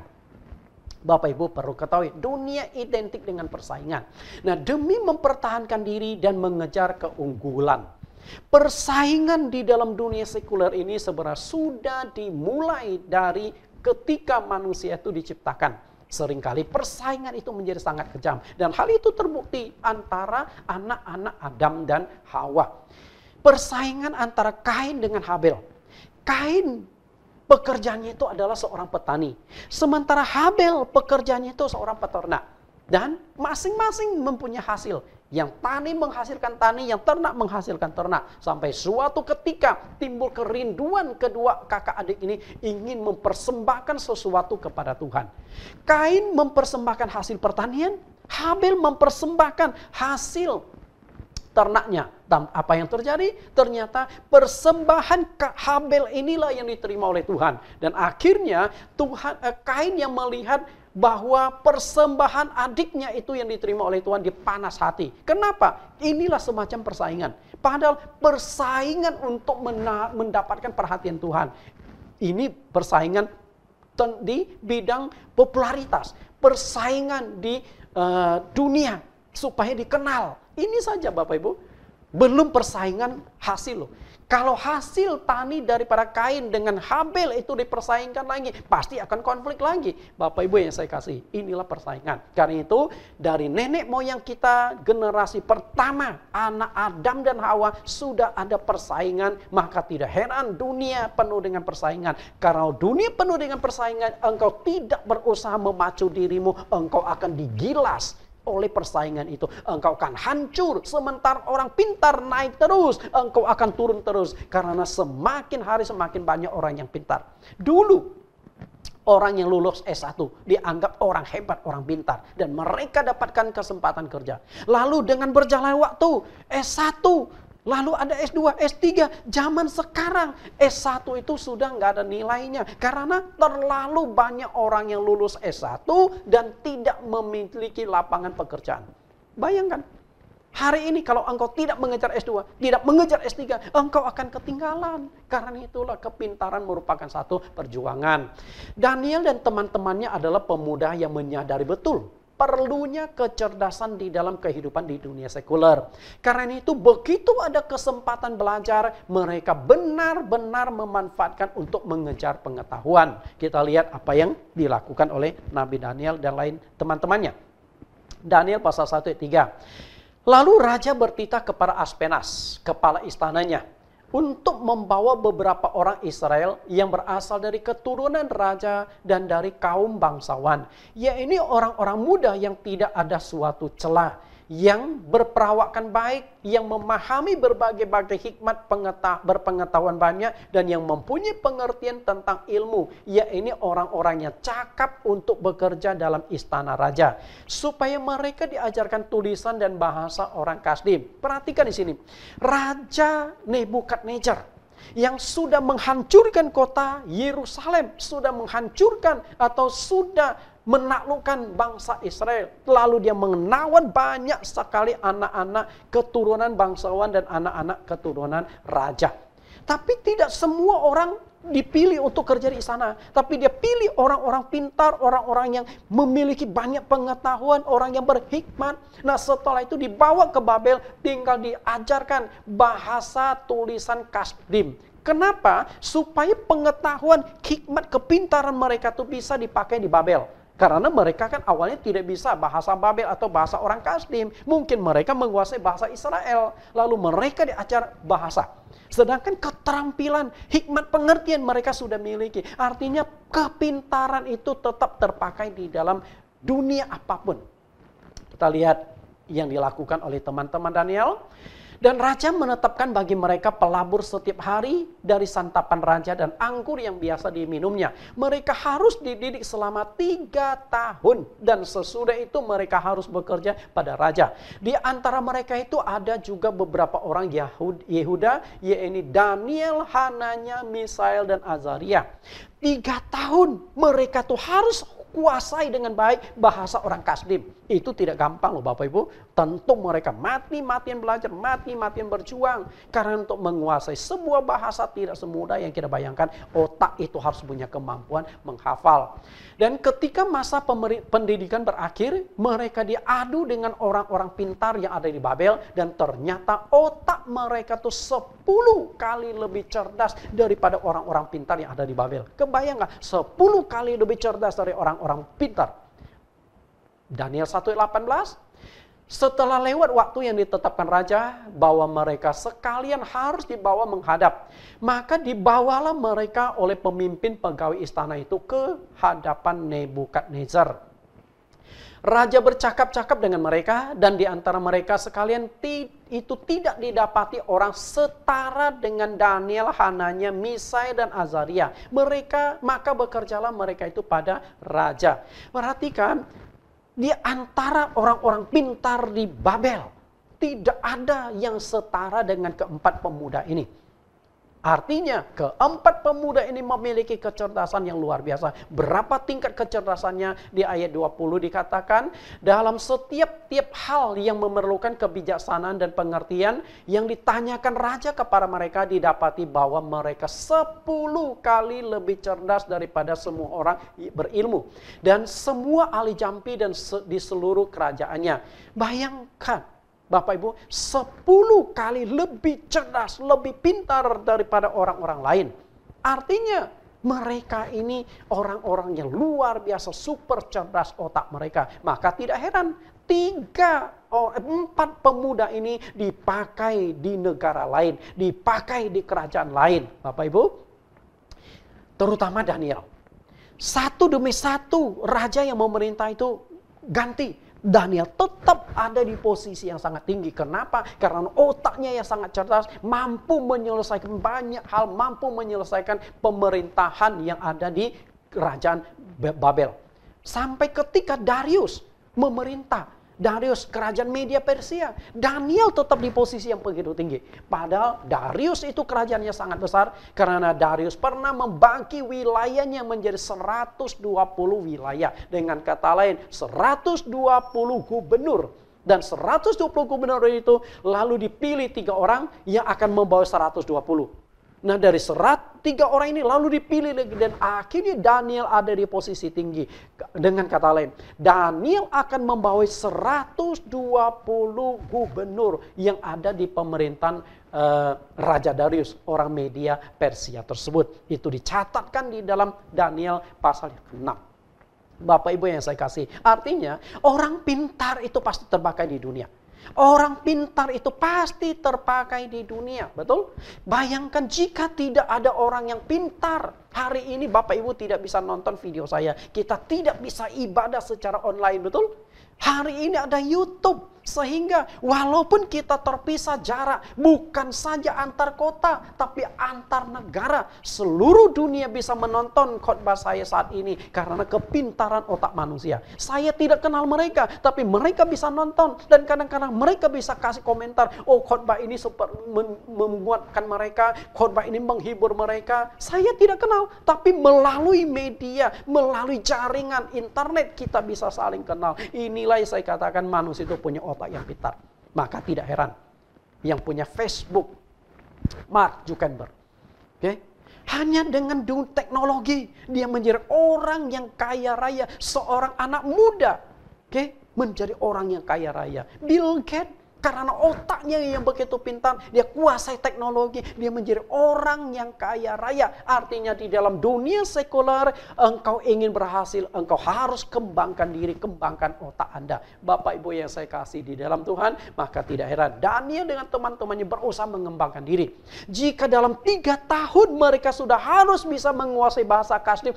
Bapak Ibu perlu ketahui, dunia identik dengan persaingan. Nah, demi mempertahankan diri dan mengejar keunggulan, persaingan di dalam dunia sekuler ini sebenarnya sudah dimulai dari ketika manusia itu diciptakan. Seringkali persaingan itu menjadi sangat kejam. Dan hal itu terbukti antara anak-anak Adam dan Hawa. Persaingan antara Kain dengan Habel. Kain pekerjaannya itu adalah seorang petani. Sementara Habel pekerjaannya itu seorang peternak. Dan masing-masing mempunyai hasil. Yang tani menghasilkan tani, yang ternak menghasilkan ternak. Sampai suatu ketika timbul kerinduan kedua kakak adik ini ingin mempersembahkan sesuatu kepada Tuhan. Kain mempersembahkan hasil pertanian, Habel mempersembahkan hasil ternaknya. Dan apa yang terjadi? Ternyata persembahan Habel inilah yang diterima oleh Tuhan. Dan akhirnya Kain yang melihat bahwa persembahan adiknya itu yang diterima oleh Tuhan, dia panas hati. Kenapa? Inilah semacam persaingan. Padahal persaingan untuk mendapatkan perhatian Tuhan. Ini persaingan di bidang popularitas. Persaingan di dunia supaya dikenal. Ini saja Bapak Ibu. Belum persaingan hasil loh. Kalau hasil tani daripada Kain dengan Habel itu dipersaingkan lagi, pasti akan konflik lagi. Bapak Ibu yang saya kasih, inilah persaingan. Karena itu dari nenek moyang kita, generasi pertama, anak Adam dan Hawa sudah ada persaingan. Maka tidak heran dunia penuh dengan persaingan. Karena dunia penuh dengan persaingan, engkau tidak berusaha memacu dirimu, engkau akan digilas oleh persaingan itu. Engkau akan hancur. Sementara orang pintar naik terus, engkau akan turun terus. Karena semakin hari semakin banyak orang yang pintar. Dulu orang yang lulus S1 dianggap orang hebat, orang pintar. Dan mereka dapatkan kesempatan kerja. Lalu dengan berjalan waktu S1, lalu ada S2, S3. Zaman sekarang S1 itu sudah nggak ada nilainya. Karena terlalu banyak orang yang lulus S1 dan tidak memiliki lapangan pekerjaan. Bayangkan, hari ini kalau engkau tidak mengejar S2, tidak mengejar S3, engkau akan ketinggalan. Karena itulah kepintaran merupakan satu perjuangan. Daniel dan teman-temannya adalah pemuda yang menyadari betul perlunya kecerdasan di dalam kehidupan di dunia sekuler. Karena itu begitu ada kesempatan belajar, mereka benar-benar memanfaatkan untuk mengejar pengetahuan. Kita lihat apa yang dilakukan oleh Nabi Daniel dan lain teman-temannya. Daniel pasal 1 ayat 3. Lalu raja bertitah kepada Aspenas, kepala istananya, untuk membawa beberapa orang Israel yang berasal dari keturunan raja dan dari kaum bangsawan. Ya, ini orang-orang muda yang tidak ada suatu celah, yang berperawakan baik, yang memahami berbagai-bagai hikmat berpengetahuan banyak, dan yang mempunyai pengertian tentang ilmu. Ya, ini orang-orang yang cakap untuk bekerja dalam istana raja, supaya mereka diajarkan tulisan dan bahasa orang Kasdim. Perhatikan di sini, Raja Nebukadnezar yang sudah menghancurkan kota Yerusalem, sudah menghancurkan atau sudah menaklukkan bangsa Israel. Lalu dia menawan banyak sekali anak-anak keturunan bangsawan dan anak-anak keturunan raja. Tapi tidak semua orang dipilih untuk kerja di sana. Tapi dia pilih orang-orang pintar, orang-orang yang memiliki banyak pengetahuan, orang yang berhikmat. Nah, setelah itu dibawa ke Babel, tinggal diajarkan bahasa tulisan Kasdim. Kenapa? Supaya pengetahuan, hikmat, kepintaran mereka itu bisa dipakai di Babel. Karena mereka kan awalnya tidak bisa bahasa Babel atau bahasa orang Kasdim. Mungkin mereka menguasai bahasa Israel. Lalu mereka diajar bahasa. Sedangkan keterampilan, hikmat, pengertian mereka sudah miliki. Artinya kepintaran itu tetap terpakai di dalam dunia apapun. Kita lihat yang dilakukan oleh teman-teman Daniel. Dan raja menetapkan bagi mereka pelabur setiap hari dari santapan raja dan anggur yang biasa diminumnya. Mereka harus dididik selama 3 tahun. Dan sesudah itu mereka harus bekerja pada raja. Di antara mereka itu ada juga beberapa orang Yehuda, yaitu Daniel, Hananya, Misael, dan Azaria. 3 tahun mereka tuh harus kuasai dengan baik bahasa orang Kasdim. Itu tidak gampang loh Bapak Ibu. Tentu mereka mati-matian belajar, mati-matian berjuang. Karena untuk menguasai sebuah bahasa tidak semudah yang kita bayangkan. Otak itu harus punya kemampuan menghafal. Dan ketika masa pendidikan berakhir, mereka diadu dengan orang-orang pintar yang ada di Babel. Dan ternyata otak mereka tuh 10 kali lebih cerdas daripada orang-orang pintar yang ada di Babel. Kebayang nggak? 10 kali lebih cerdas dari orang-orang pintar. Daniel 1:18. Setelah lewat waktu yang ditetapkan raja bahwa mereka sekalian harus dibawa menghadap, maka dibawalah mereka oleh pemimpin pegawai istana itu ke hadapan Nebukadnezar. Raja bercakap-cakap dengan mereka, dan di antara mereka sekalian itu tidak didapati orang setara dengan Daniel, Hananya, Misael, dan Azaria. Maka bekerjalah mereka itu pada raja. Perhatikan, di antara orang-orang pintar di Babel, tidak ada yang setara dengan keempat pemuda ini. Artinya keempat pemuda ini memiliki kecerdasan yang luar biasa. Berapa tingkat kecerdasannya? Di ayat 20 dikatakan, dalam setiap hal yang memerlukan kebijaksanaan dan pengertian yang ditanyakan raja kepada mereka, didapati bahwa mereka 10 kali lebih cerdas daripada semua orang berilmu. Dan semua ahli jampi dan di seluruh kerajaannya. Bayangkan Bapak Ibu, 10 kali lebih cerdas, lebih pintar daripada orang-orang lain. Artinya mereka ini orang-orang yang luar biasa, super cerdas otak mereka. Maka tidak heran 4 pemuda ini dipakai di negara lain, dipakai di kerajaan lain. Bapak Ibu, terutama Daniel. Satu demi satu raja yang memerintah itu ganti. Daniel tetap ada di posisi yang sangat tinggi. Kenapa? Karena otaknya yang sangat cerdas, mampu menyelesaikan banyak hal, mampu menyelesaikan pemerintahan yang ada di kerajaan Babel. Sampai ketika Darius memerintah, Darius kerajaan Media Persia, Daniel tetap di posisi yang begitu tinggi. Padahal Darius itu kerajaannya sangat besar, karena Darius pernah membagi wilayahnya menjadi 120 wilayah. Dengan kata lain, 120 gubernur. Dan 120 gubernur itu lalu dipilih 3 orang yang akan membawa 120. Nah dari 103 orang ini lalu dipilih lagi dan akhirnya Daniel ada di posisi tinggi. Dengan kata lain, Daniel akan membawa 120 gubernur yang ada di pemerintahan Raja Darius, orang Media Persia tersebut. Itu dicatatkan di dalam Daniel pasal 6. Bapak Ibu yang saya kasih, artinya orang pintar itu pasti terpakai di dunia. Orang pintar itu pasti terpakai di dunia, betul? Bayangkan jika tidak ada orang yang pintar. Hari ini Bapak Ibu tidak bisa nonton video saya. Kita tidak bisa ibadah secara online, betul? Hari ini ada YouTube. Sehingga walaupun kita terpisah jarak, bukan saja antar kota, tapi antar negara. Seluruh dunia bisa menonton khotbah saya saat ini karena kepintaran otak manusia. Saya tidak kenal mereka, tapi mereka bisa nonton. Dan kadang-kadang mereka bisa kasih komentar, oh khotbah ini menguatkan mereka, khotbah ini menghibur mereka. Saya tidak kenal, tapi melalui media, melalui jaringan internet kita bisa saling kenal. Inilah yang saya katakan manusia itu punya otak yang pintar. Maka tidak heran yang punya Facebook, Mark Zuckerberg, hanya dengan teknologi dia menjadi orang yang kaya raya, seorang anak muda, menjadi orang yang kaya raya. Bill Gates karena otaknya yang begitu pintar, dia kuasai teknologi, dia menjadi orang yang kaya raya. Artinya di dalam dunia sekuler, engkau ingin berhasil, engkau harus kembangkan diri, kembangkan otak Anda. Bapak Ibu yang saya kasih di dalam Tuhan, maka tidak heran Daniel dengan teman-temannya berusaha mengembangkan diri. Jika dalam 3 tahun mereka sudah harus bisa menguasai bahasa Kasdim,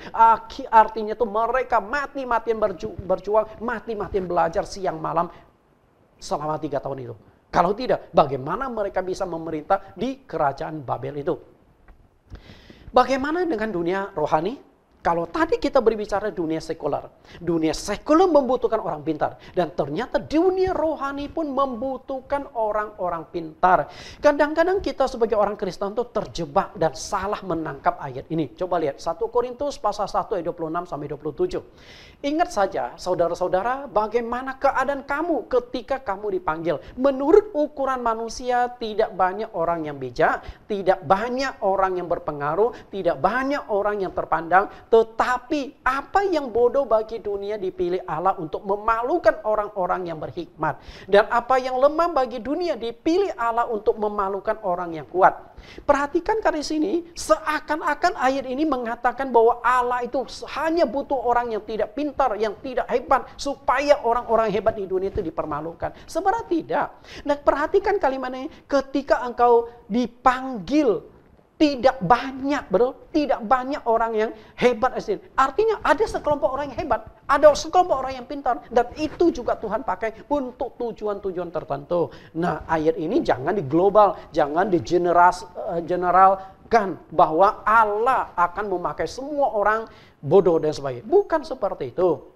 artinya itu mereka mati-matian berjuang, mati-matian belajar siang malam, selama 3 tahun itu. Kalau tidak, bagaimana mereka bisa memerintah di kerajaan Babel itu? Bagaimana dengan dunia rohani? Kalau tadi kita berbicara dunia sekuler. Dunia sekuler membutuhkan orang pintar. Dan ternyata dunia rohani pun membutuhkan orang-orang pintar. Kadang-kadang kita sebagai orang Kristen itu terjebak dan salah menangkap ayat ini. Coba lihat 1 Korintus pasal 1 ayat 26 sampai 27. Ingat saja saudara-saudara bagaimana keadaan kamu ketika kamu dipanggil. Menurut ukuran manusia tidak banyak orang yang bijak, tidak banyak orang yang berpengaruh, tidak banyak orang yang terpandang. Tetapi apa yang bodoh bagi dunia dipilih Allah untuk memalukan orang-orang yang berhikmat. Dan apa yang lemah bagi dunia dipilih Allah untuk memalukan orang yang kuat. Perhatikan dari sini, seakan-akan ayat ini mengatakan bahwa Allah itu hanya butuh orang yang tidak pintar, yang tidak hebat, supaya orang-orang hebat di dunia itu dipermalukan. Sebenarnya tidak. Dan perhatikan kalimatnya, ketika engkau dipanggil, tidak banyak, tidak banyak orang yang hebat. Artinya ada sekelompok orang yang hebat, ada sekelompok orang yang pintar, dan itu juga Tuhan pakai untuk tujuan-tujuan tertentu. Nah, ayat ini jangan diglobal, jangan generalkan bahwa Allah akan memakai semua orang bodoh dan sebagainya. Bukan seperti itu.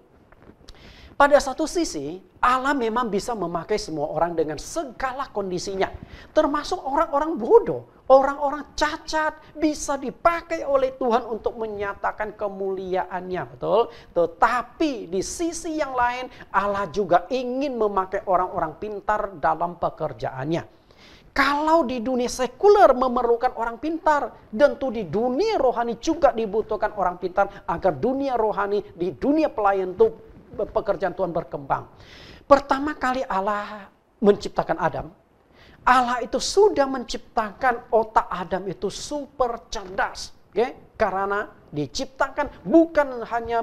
Pada satu sisi, Allah memang bisa memakai semua orang dengan segala kondisinya. Termasuk orang-orang bodoh, orang-orang cacat bisa dipakai oleh Tuhan untuk menyatakan kemuliaannya, betul? Tetapi di sisi yang lain, Allah juga ingin memakai orang-orang pintar dalam pekerjaannya. Kalau di dunia sekuler memerlukan orang pintar, tentu di dunia rohani juga dibutuhkan orang pintar agar dunia rohani, di dunia pelayan itu pekerjaan Tuhan berkembang. Pertama kali Allah menciptakan Adam, Allah itu sudah menciptakan otak Adam itu super cerdas. Karena diciptakan bukan hanya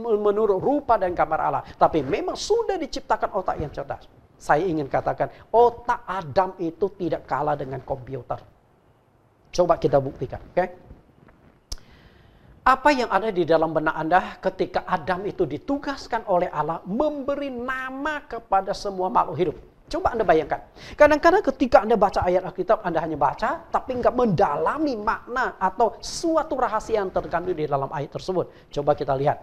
menurut rupa dan gambar Allah, tapi memang sudah diciptakan otak yang cerdas. Saya ingin katakan, otak Adam itu tidak kalah dengan komputer. Coba kita buktikan, Apa yang ada di dalam benak Anda ketika Adam itu ditugaskan oleh Allah memberi nama kepada semua makhluk hidup? Coba Anda bayangkan. Kadang-kadang ketika Anda baca ayat Alkitab, Anda hanya baca, tapi nggak mendalami makna atau suatu rahasia yang terkandung di dalam ayat tersebut. Coba kita lihat.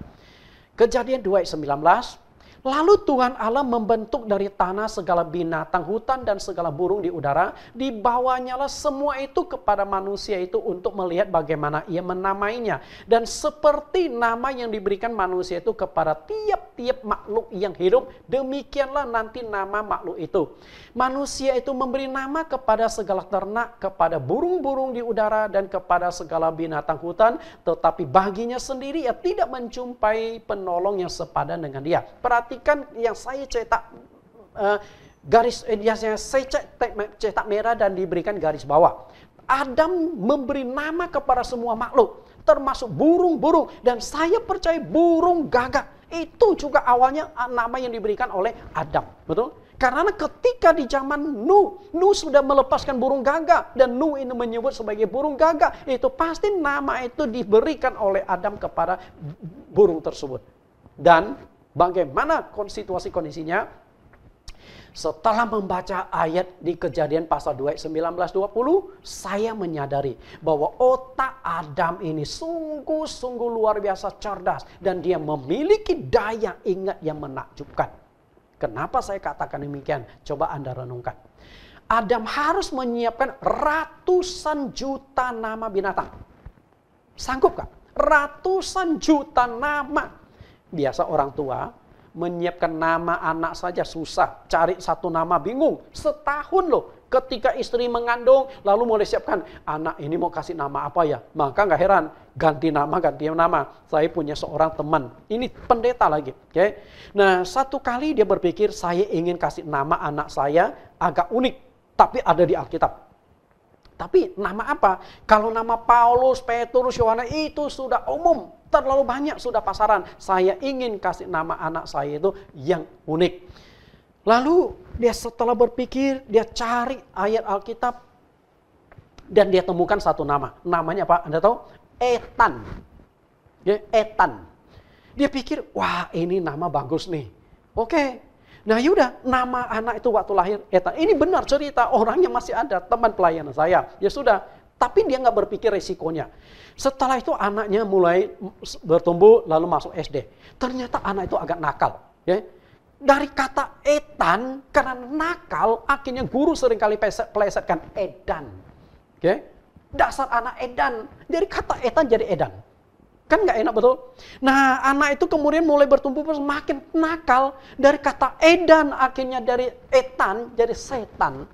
Kejadian 2 ayat 19. Lalu Tuhan Allah membentuk dari tanah segala binatang hutan dan segala burung di udara. Dibawanyalah semua itu kepada manusia itu untuk melihat bagaimana ia menamainya. Dan seperti nama yang diberikan manusia itu kepada tiap-tiap makhluk yang hidup, demikianlah nanti nama makhluk itu. Manusia itu memberi nama kepada segala ternak, kepada burung-burung di udara, dan kepada segala binatang hutan. Tetapi baginya sendiri ia tidak menjumpai penolong yang sepadan dengan dia. Perhatikan yang saya cetak cetak merah dan diberikan garis bawah. Adam memberi nama kepada semua makhluk, termasuk burung-burung, dan saya percaya burung gagak itu juga awalnya nama yang diberikan oleh Adam, betul? Karena ketika di zaman Nuh sudah melepaskan burung gagak dan Nuh ini menyebut sebagai burung gagak, itu pasti nama itu diberikan oleh Adam kepada burung tersebut. Dan bagaimana situasi kondisinya? Setelah membaca ayat di Kejadian pasal 2 ayat 19-20, saya menyadari bahwa otak Adam ini sungguh-sungguh luar biasa cerdas dan dia memiliki daya ingat yang menakjubkan. Kenapa saya katakan demikian? Coba Anda renungkan. Adam harus menyiapkan ratusan juta nama binatang. Sanggup gak? Ratusan juta nama. Biasa orang tua menyiapkan nama anak saja susah. Cari satu nama bingung. Setahun loh. Ketika istri mengandung, lalu mulai siapkan. Anak ini mau kasih nama apa ya? Maka gak heran. Ganti nama. Saya punya seorang teman. Ini pendeta lagi. Okay? Nah, satu kali dia berpikir, saya ingin kasih nama anak saya agak unik. Tapi ada di Alkitab. Tapi nama apa? Kalau nama Paulus, Petrus, Yohanes itu sudah umum. Terlalu banyak sudah pasaran. Saya ingin kasih nama anak saya itu yang unik. Lalu dia setelah berpikir, dia cari ayat Alkitab. Dan dia temukan satu nama. Namanya apa? Anda tahu? Etan. Ya, Etan. Dia pikir, wah ini nama bagus nih. Oke. Nah yaudah, nama anak itu waktu lahir Etan. Ini benar cerita, orangnya masih ada, teman pelayanan saya. Ya sudah, tapi dia nggak berpikir resikonya. Setelah itu anaknya mulai bertumbuh, lalu masuk SD. Ternyata anak itu agak nakal. Ya. Dari kata Etan, karena nakal, akhirnya guru seringkali pelesetkan Edan. Okay? Dasar anak Edan, dari kata Etan jadi Edan. Kan nggak enak, betul? Nah, anak itu kemudian mulai bertumbuh semakin nakal. Dari kata Edan, akhirnya dari Etan jadi setan.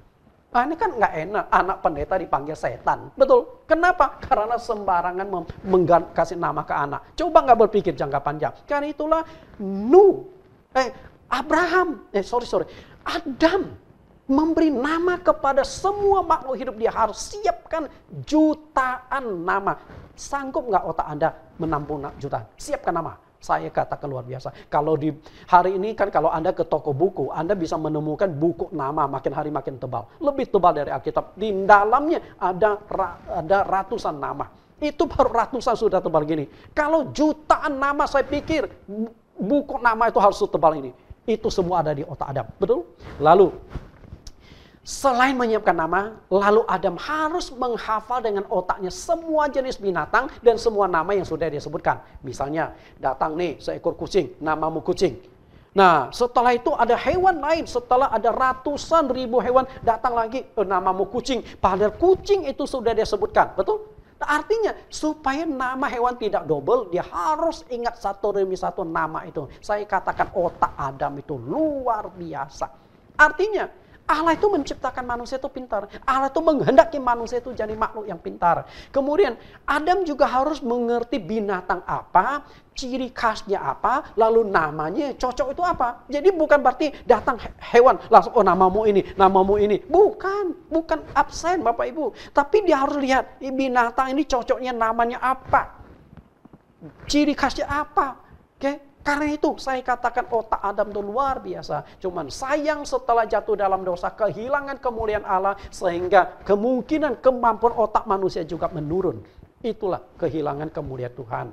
Nah, ini kan nggak enak, anak pendeta dipanggil setan. Betul? Kenapa? Karena sembarangan kasih nama ke anak. Coba nggak berpikir jangka panjang. Karena itulah Adam memberi nama kepada semua makhluk hidup. Dia harus siapkan jutaan nama. Sanggup nggak otak Anda menampung jutaan? Siapkan nama. Saya katakan luar biasa. Kalau di hari ini kan kalau Anda ke toko buku, Anda bisa menemukan buku nama makin hari makin tebal. Lebih tebal dari Alkitab. Di dalamnya ada ratusan nama. Itu baru ratusan sudah tebal gini. Kalau jutaan nama saya pikir buku nama itu harus setebal ini. Itu semua ada di otak Adam. Betul? Lalu selain menyiapkan nama, lalu Adam harus menghafal dengan otaknya semua jenis binatang dan semua nama yang sudah dia sebutkan. Misalnya, datang nih seekor kucing, namamu kucing. Nah, setelah itu ada hewan lain, setelah ada ratusan ribu hewan, datang lagi, namamu kucing. Padahal kucing itu sudah dia sebutkan, betul? Nah, artinya, supaya nama hewan tidak double, dia harus ingat satu demi satu nama itu. Saya katakan otak Adam itu luar biasa. Artinya, Allah itu menciptakan manusia itu pintar. Allah itu menghendaki manusia itu jadi makhluk yang pintar. Kemudian Adam juga harus mengerti binatang apa, ciri khasnya apa, lalu namanya cocok itu apa. Jadi bukan berarti datang hewan langsung namamu ini. Bukan absen Bapak Ibu. Tapi dia harus lihat binatang ini cocoknya namanya apa. Ciri khasnya apa. Oke? Karena itu saya katakan otak Adam itu luar biasa. Cuman sayang setelah jatuh dalam dosa, kehilangan kemuliaan Allah. Sehingga kemungkinan kemampuan otak manusia juga menurun. Itulah kehilangan kemuliaan Tuhan.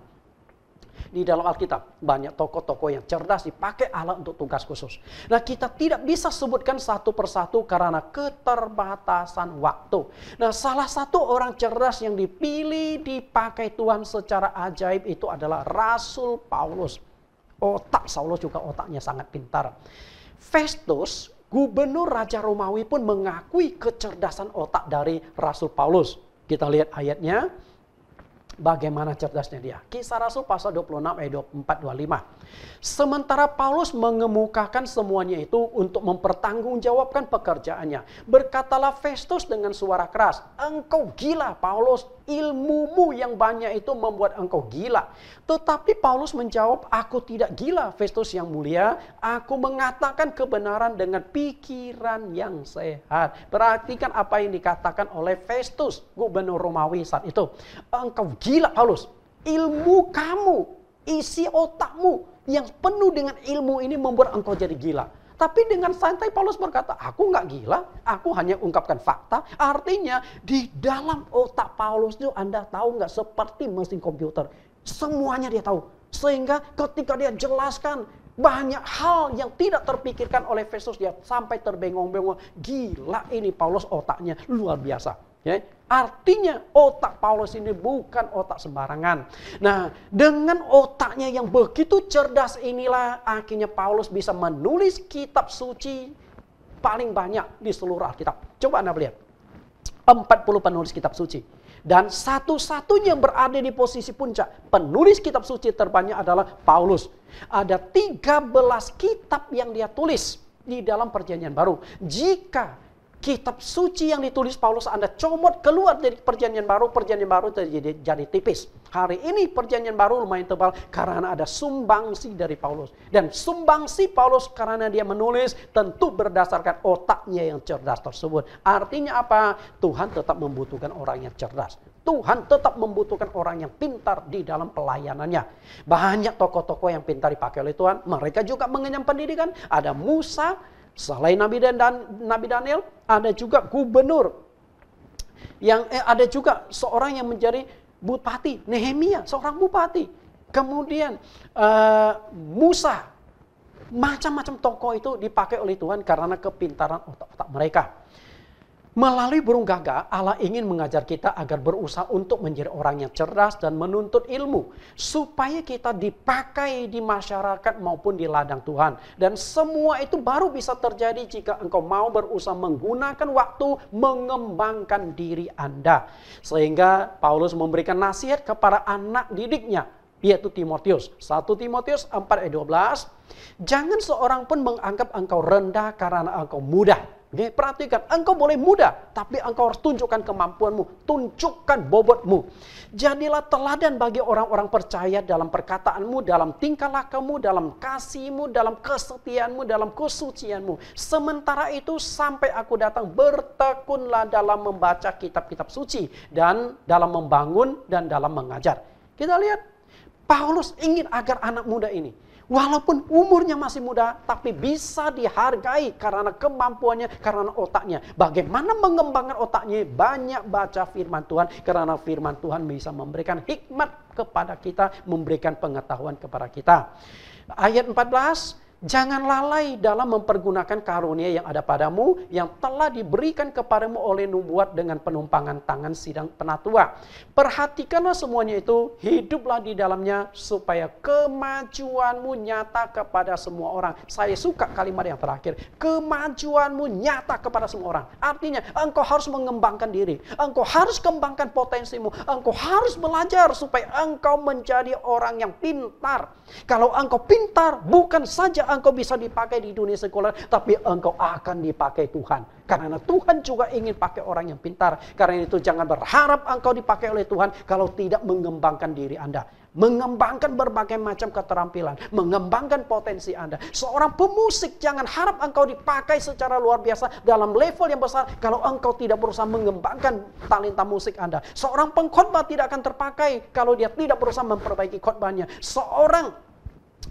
Di dalam Alkitab banyak tokoh-tokoh yang cerdas dipakai Allah untuk tugas khusus. Nah, kita tidak bisa sebutkan satu persatu karena keterbatasan waktu. Nah, salah satu orang cerdas yang dipilih dipakai Tuhan secara ajaib itu adalah Rasul Paulus. Otak Saulus juga otaknya sangat pintar. Festus, gubernur Raja Romawi pun mengakui kecerdasan otak dari Rasul Paulus. Kita lihat ayatnya. Bagaimana cerdasnya dia. Kisah Rasul pasal 26 ayat 24-25. Sementara Paulus mengemukakan semuanya itu untuk mempertanggungjawabkan pekerjaannya. Berkatalah Festus dengan suara keras, "Engkau gila Paulus, ilmumu yang banyak itu membuat engkau gila." Tetapi Paulus menjawab, "Aku tidak gila Festus yang mulia, aku mengatakan kebenaran dengan pikiran yang sehat." Perhatikan apa yang dikatakan oleh Festus, gubernur Romawi saat itu. "Engkau gila Paulus, ilmu kamu, isi otakmu yang penuh dengan ilmu ini membuat engkau jadi gila." Tapi dengan santai Paulus berkata, "Aku nggak gila, aku hanya ungkapkan fakta." Artinya di dalam otak Paulus itu Anda tahu nggak, seperti mesin komputer. Semuanya dia tahu. Sehingga ketika dia jelaskan banyak hal yang tidak terpikirkan oleh Festus, dia sampai terbengong-bengong. Gila ini Paulus, otaknya luar biasa. Ya, artinya otak Paulus ini bukan otak sembarangan. Nah, dengan otaknya yang begitu cerdas inilah akhirnya Paulus bisa menulis kitab suci paling banyak di seluruh Alkitab. Coba Anda lihat. 40 penulis kitab suci. Dan satu-satunya yang berada di posisi puncak penulis kitab suci terbanyak adalah Paulus. Ada 13 kitab yang dia tulis di dalam Perjanjian Baru. Jika kitab suci yang ditulis Paulus Anda comot keluar dari perjanjian baru jadi tipis. Hari ini perjanjian baru lumayan tebal karena ada sumbangsi dari Paulus. Dan sumbangsi Paulus karena dia menulis tentu berdasarkan otaknya yang cerdas tersebut. Artinya apa? Tuhan tetap membutuhkan orang yang cerdas. Tuhan tetap membutuhkan orang yang pintar di dalam pelayanannya. Banyak tokoh-tokoh yang pintar dipakai oleh Tuhan. Mereka juga mengenyam pendidikan. Ada Musa, selain Nabi Daniel, ada juga gubernur. Ada juga seorang yang menjadi bupati, Nehemia, seorang bupati. Kemudian Musa, macam-macam tokoh itu dipakai oleh Tuhan karena kepintaran otak-otak mereka. Melalui burung gagak, Allah ingin mengajar kita agar berusaha untuk menjadi orang yang cerdas dan menuntut ilmu. Supaya kita dipakai di masyarakat maupun di ladang Tuhan. Dan semua itu baru bisa terjadi jika engkau mau berusaha menggunakan waktu mengembangkan diri Anda. Sehingga Paulus memberikan nasihat kepada anak didiknya, yaitu Timotius. 1 Timotius 4 ayat 12. Jangan seorang pun menganggap engkau rendah karena engkau muda. Oke, perhatikan, engkau boleh muda, tapi engkau harus tunjukkan kemampuanmu, tunjukkan bobotmu. Jadilah teladan bagi orang-orang percaya dalam perkataanmu, dalam tingkah lakumu, dalam kasihmu, dalam kesetiaanmu, dalam kesucianmu. Sementara itu sampai aku datang, bertekunlah dalam membaca kitab-kitab suci dan dalam membangun dan dalam mengajar. Kita lihat, Paulus ingin agar anak muda ini, walaupun umurnya masih muda, tapi bisa dihargai karena kemampuannya, karena otaknya. Bagaimana mengembangkan otaknya? Banyak baca firman Tuhan, karena firman Tuhan bisa memberikan hikmat kepada kita, memberikan pengetahuan kepada kita. Ayat 14, jangan lalai dalam mempergunakan karunia yang ada padamu, yang telah diberikan kepadamu oleh nubuat dengan penumpangan tangan sidang penatua. Perhatikanlah semuanya itu, hiduplah di dalamnya, supaya kemajuanmu nyata kepada semua orang. Saya suka kalimat yang terakhir, kemajuanmu nyata kepada semua orang. Artinya, engkau harus mengembangkan diri, engkau harus kembangkan potensimu, engkau harus belajar supaya engkau menjadi orang yang pintar. Kalau engkau pintar, bukan saja engkau bisa dipakai di dunia sekuler, tapi engkau akan dipakai Tuhan. Karena Tuhan juga ingin pakai orang yang pintar. Karena itu jangan berharap engkau dipakai oleh Tuhan kalau tidak mengembangkan diri Anda. Mengembangkan berbagai macam keterampilan, mengembangkan potensi Anda. Seorang pemusik, jangan harap engkau dipakai secara luar biasa dalam level yang besar kalau engkau tidak berusaha mengembangkan talenta musik Anda. Seorang pengkhotbah tidak akan terpakai kalau dia tidak berusaha memperbaiki khotbahnya. Seorang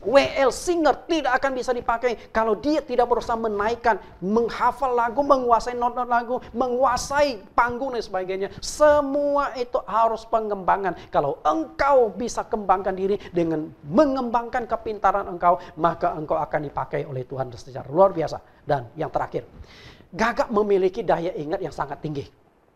WL singer tidak akan bisa dipakai kalau dia tidak berusaha menaikkan, menghafal lagu, menguasai not-not lagu, menguasai panggung dan sebagainya. Semua itu harus pengembangan. Kalau engkau bisa kembangkan diri dengan mengembangkan kepintaran engkau, maka engkau akan dipakai oleh Tuhan secara luar biasa. Dan yang terakhir, gagak memiliki daya ingat yang sangat tinggi.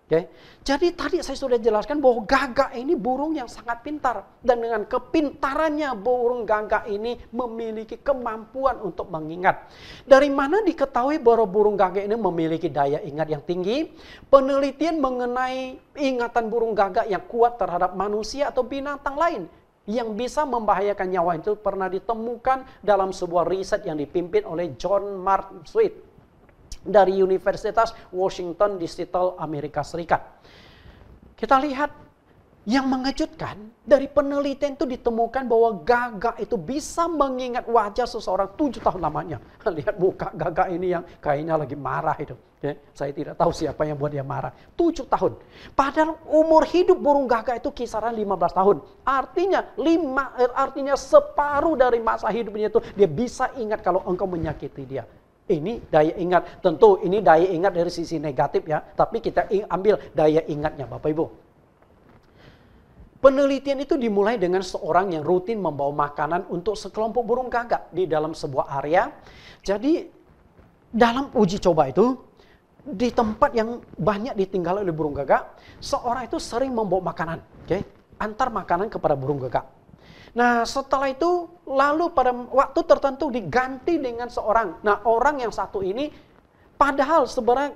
Oke. Jadi tadi saya sudah jelaskan bahwa gagak ini burung yang sangat pintar. Dan dengan kepintarannya burung gagak ini memiliki kemampuan untuk mengingat. Dari mana diketahui bahwa burung gagak ini memiliki daya ingat yang tinggi? Penelitian mengenai ingatan burung gagak yang kuat terhadap manusia atau binatang lain yang bisa membahayakan nyawa itu pernah ditemukan dalam sebuah riset yang dipimpin oleh John Mark Sweet dari Universitas Washington di Seattle, Amerika Serikat. Kita lihat yang mengejutkan dari penelitian itu ditemukan bahwa gagak itu bisa mengingat wajah seseorang 7 tahun lamanya. Lihat muka gagak ini yang kayaknya lagi marah itu. Ya, saya tidak tahu siapa yang buat dia marah. 7 tahun. Padahal umur hidup burung gagak itu kisaran 15 tahun. Artinya separuh dari masa hidupnya itu dia bisa ingat kalau engkau menyakiti dia. Ini daya ingat, tentu ini daya ingat dari sisi negatif ya, tapi kita ambil daya ingatnya Bapak Ibu. Penelitian itu dimulai dengan seorang yang rutin membawa makanan untuk sekelompok burung gagak di dalam sebuah area. Jadi dalam uji coba itu, di tempat yang banyak ditinggali oleh burung gagak, seorang itu sering membawa makanan, antar makanan kepada burung gagak. Nah setelah itu lalu pada waktu tertentu diganti dengan seorang. Nah orang yang satu ini padahal sebenarnya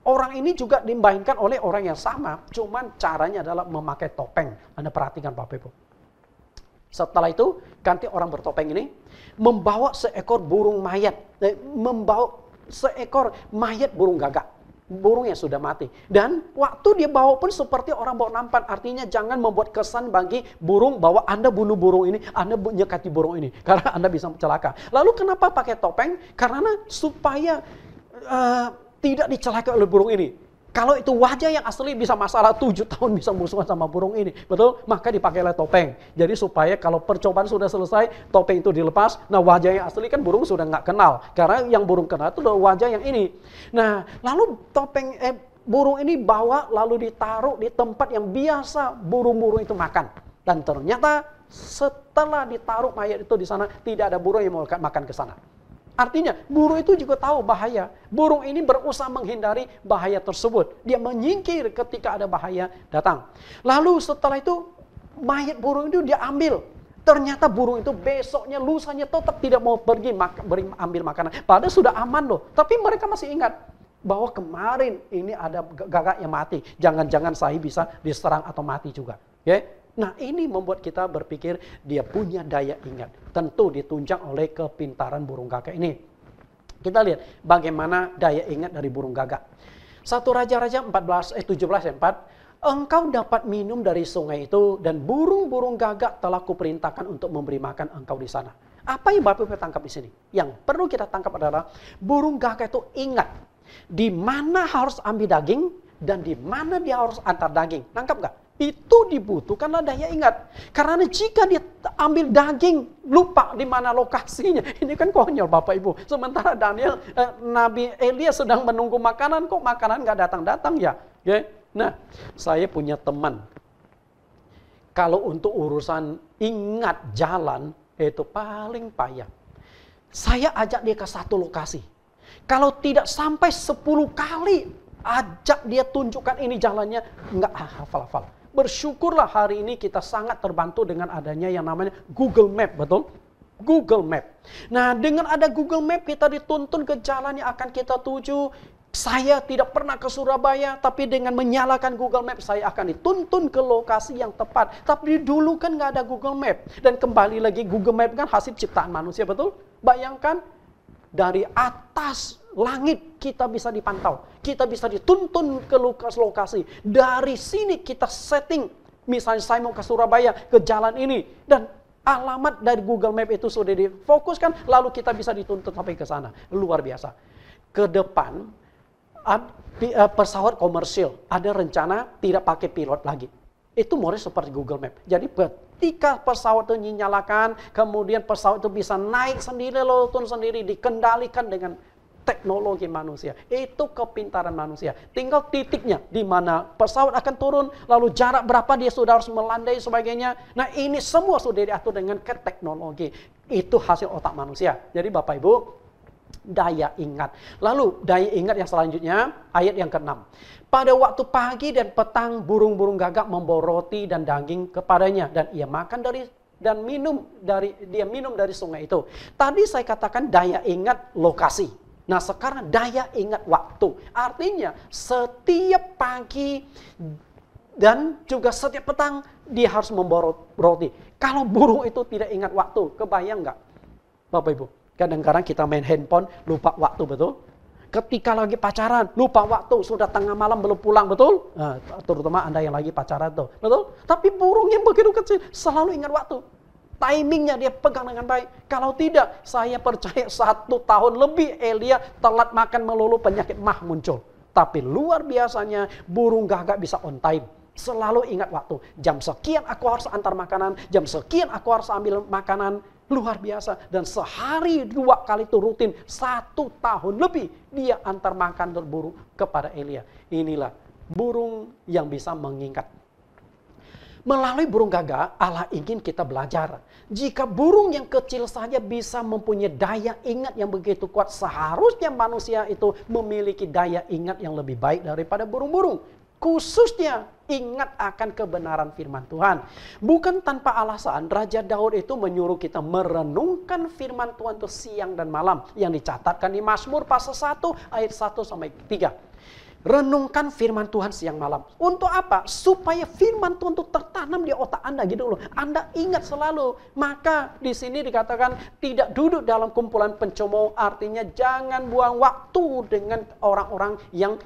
orang ini juga dimainkan oleh orang yang sama. Cuman caranya adalah memakai topeng. Anda perhatikan Bapak Ibu. Setelah itu ganti orang bertopeng ini membawa seekor burung mayat. Membawa seekor mayat burung gagak. Burung yang sudah mati. Dan waktu dia bawa pun seperti orang bawa nampan. Artinya jangan membuat kesan bagi burung bahwa Anda bunuh burung ini, Anda nyekati burung ini. Karena Anda bisa celaka. Lalu kenapa pakai topeng? Karena supaya tidak dicelakai oleh burung ini. Kalau itu wajah yang asli bisa masalah 7 tahun bisa musuhan sama burung ini. Betul? Maka dipakailah topeng. Jadi supaya kalau percobaan sudah selesai, topeng itu dilepas. Nah wajah yang asli kan burung sudah nggak kenal. Karena yang burung kenal itu wajah yang ini. Nah lalu burung ini bawa lalu ditaruh di tempat yang biasa burung-burung itu makan. Dan ternyata setelah ditaruh mayat itu di sana, tidak ada burung yang mau makan ke sana. Artinya burung itu juga tahu bahaya. Burung ini berusaha menghindari bahaya tersebut. Dia menyingkir ketika ada bahaya datang. Lalu setelah itu mayat burung itu dia ambil. Ternyata burung itu besoknya lusanya tetap tidak mau pergi ambil makanan. Padahal sudah aman loh. Tapi mereka masih ingat bahwa kemarin ini ada gagak yang mati. Jangan-jangan saya bisa diserang atau mati juga. Nah ini membuat kita berpikir dia punya daya ingat. Tentu ditunjang oleh kepintaran burung gagak ini. Kita lihat bagaimana daya ingat dari burung gagak. 1 Raja-Raja 17:4, engkau dapat minum dari sungai itu dan burung-burung gagak telah kuperintahkan untuk memberi makan engkau di sana. Apa yang Bapak Ibu tangkap di sini? Yang perlu kita tangkap adalah burung gagak itu ingat di mana harus ambil daging dan di mana dia harus antar daging. Nangkap nggak? Itu dibutuhkanlah daya ingat. Karena jika dia ambil daging, lupa di mana lokasinya. Ini kan konyol Bapak Ibu. Sementara Nabi Elia sedang menunggu makanan, kok makanan nggak datang-datang ya. Nah, saya punya teman. Kalau untuk urusan ingat jalan, itu paling payah. Saya ajak dia ke satu lokasi. Kalau tidak sampai 10 kali, ajak dia tunjukkan ini jalannya, nggak hafal-hafal. Bersyukurlah hari ini kita sangat terbantu dengan adanya yang namanya Google Map, betul? Google Map. Nah, dengan ada Google Map kita dituntun ke jalan yang akan kita tuju. Saya tidak pernah ke Surabaya, tapi dengan menyalakan Google Map saya akan dituntun ke lokasi yang tepat. Tapi dulu kan nggak ada Google Map. Dan kembali lagi Google Map kan hasil ciptaan manusia, betul? Bayangkan dari atas langit kita bisa dipantau. Kita bisa dituntun ke lokasi. Dari sini kita setting. Misalnya saya mau ke Surabaya, ke jalan ini. Dan alamat dari Google Map itu sudah difokuskan. Lalu kita bisa dituntun sampai ke sana. Luar biasa. Ke depan, pesawat komersil. Ada rencana tidak pakai pilot lagi. Itu model seperti Google Map. Jadi ketika pesawat itu dinyalakan, kemudian pesawat itu bisa naik sendiri, lalu turun sendiri, dikendalikan dengan teknologi manusia. Itu kepintaran manusia. Tinggal titiknya di mana pesawat akan turun, lalu jarak berapa dia sudah harus melandai sebagainya. Nah ini semua sudah diatur dengan teknologi. Itu hasil otak manusia. Jadi Bapak Ibu, Daya ingat. Lalu daya ingat yang selanjutnya, ayat yang ke-6. Pada waktu pagi dan petang, burung-burung gagak membawa roti dan daging kepadanya, dan ia makan minum dari sungai itu. Tadi saya katakan daya ingat lokasi. Nah sekarang daya ingat waktu. Artinya setiap pagi dan juga setiap petang dia harus membawa roti. Kalau burung itu tidak ingat waktu, kebayang nggak Bapak Ibu? Kadang-kadang kita main handphone, lupa waktu, betul? Ketika lagi pacaran, lupa waktu, sudah tengah malam belum pulang, betul? Nah, terutama Anda yang lagi pacaran tuh, betul? Tapi burung yang begitu kecil selalu ingat waktu. Timingnya dia pegang dengan baik. Kalau tidak, saya percaya 1 tahun lebih Elia telat makan melulu penyakit mah muncul. Tapi luar biasanya burung gagak bisa on time. Selalu ingat waktu. Jam sekian aku harus antar makanan, jam sekian aku harus ambil makanan. Luar biasa. Dan sehari 2 kali itu rutin. 1 tahun lebih dia antar makan burung kepada Elia. Inilah burung yang bisa mengingat. Melalui burung gagak, Allah ingin kita belajar. Jika burung yang kecil saja bisa mempunyai daya ingat yang begitu kuat, seharusnya manusia itu memiliki daya ingat yang lebih baik daripada burung-burung. Khususnya ingat akan kebenaran firman Tuhan. Bukan tanpa alasan Raja Daud itu menyuruh kita merenungkan firman Tuhan itu siang dan malam. Yang dicatatkan di Mazmur pasal 1 ayat 1-3. Renungkan firman Tuhan siang malam. Untuk apa? Supaya firman Tuhan itu tertanam di otak Anda gitu loh. Anda ingat selalu. Maka di sini dikatakan tidak duduk dalam kumpulan pencemooh. Artinya jangan buang waktu dengan orang-orang yang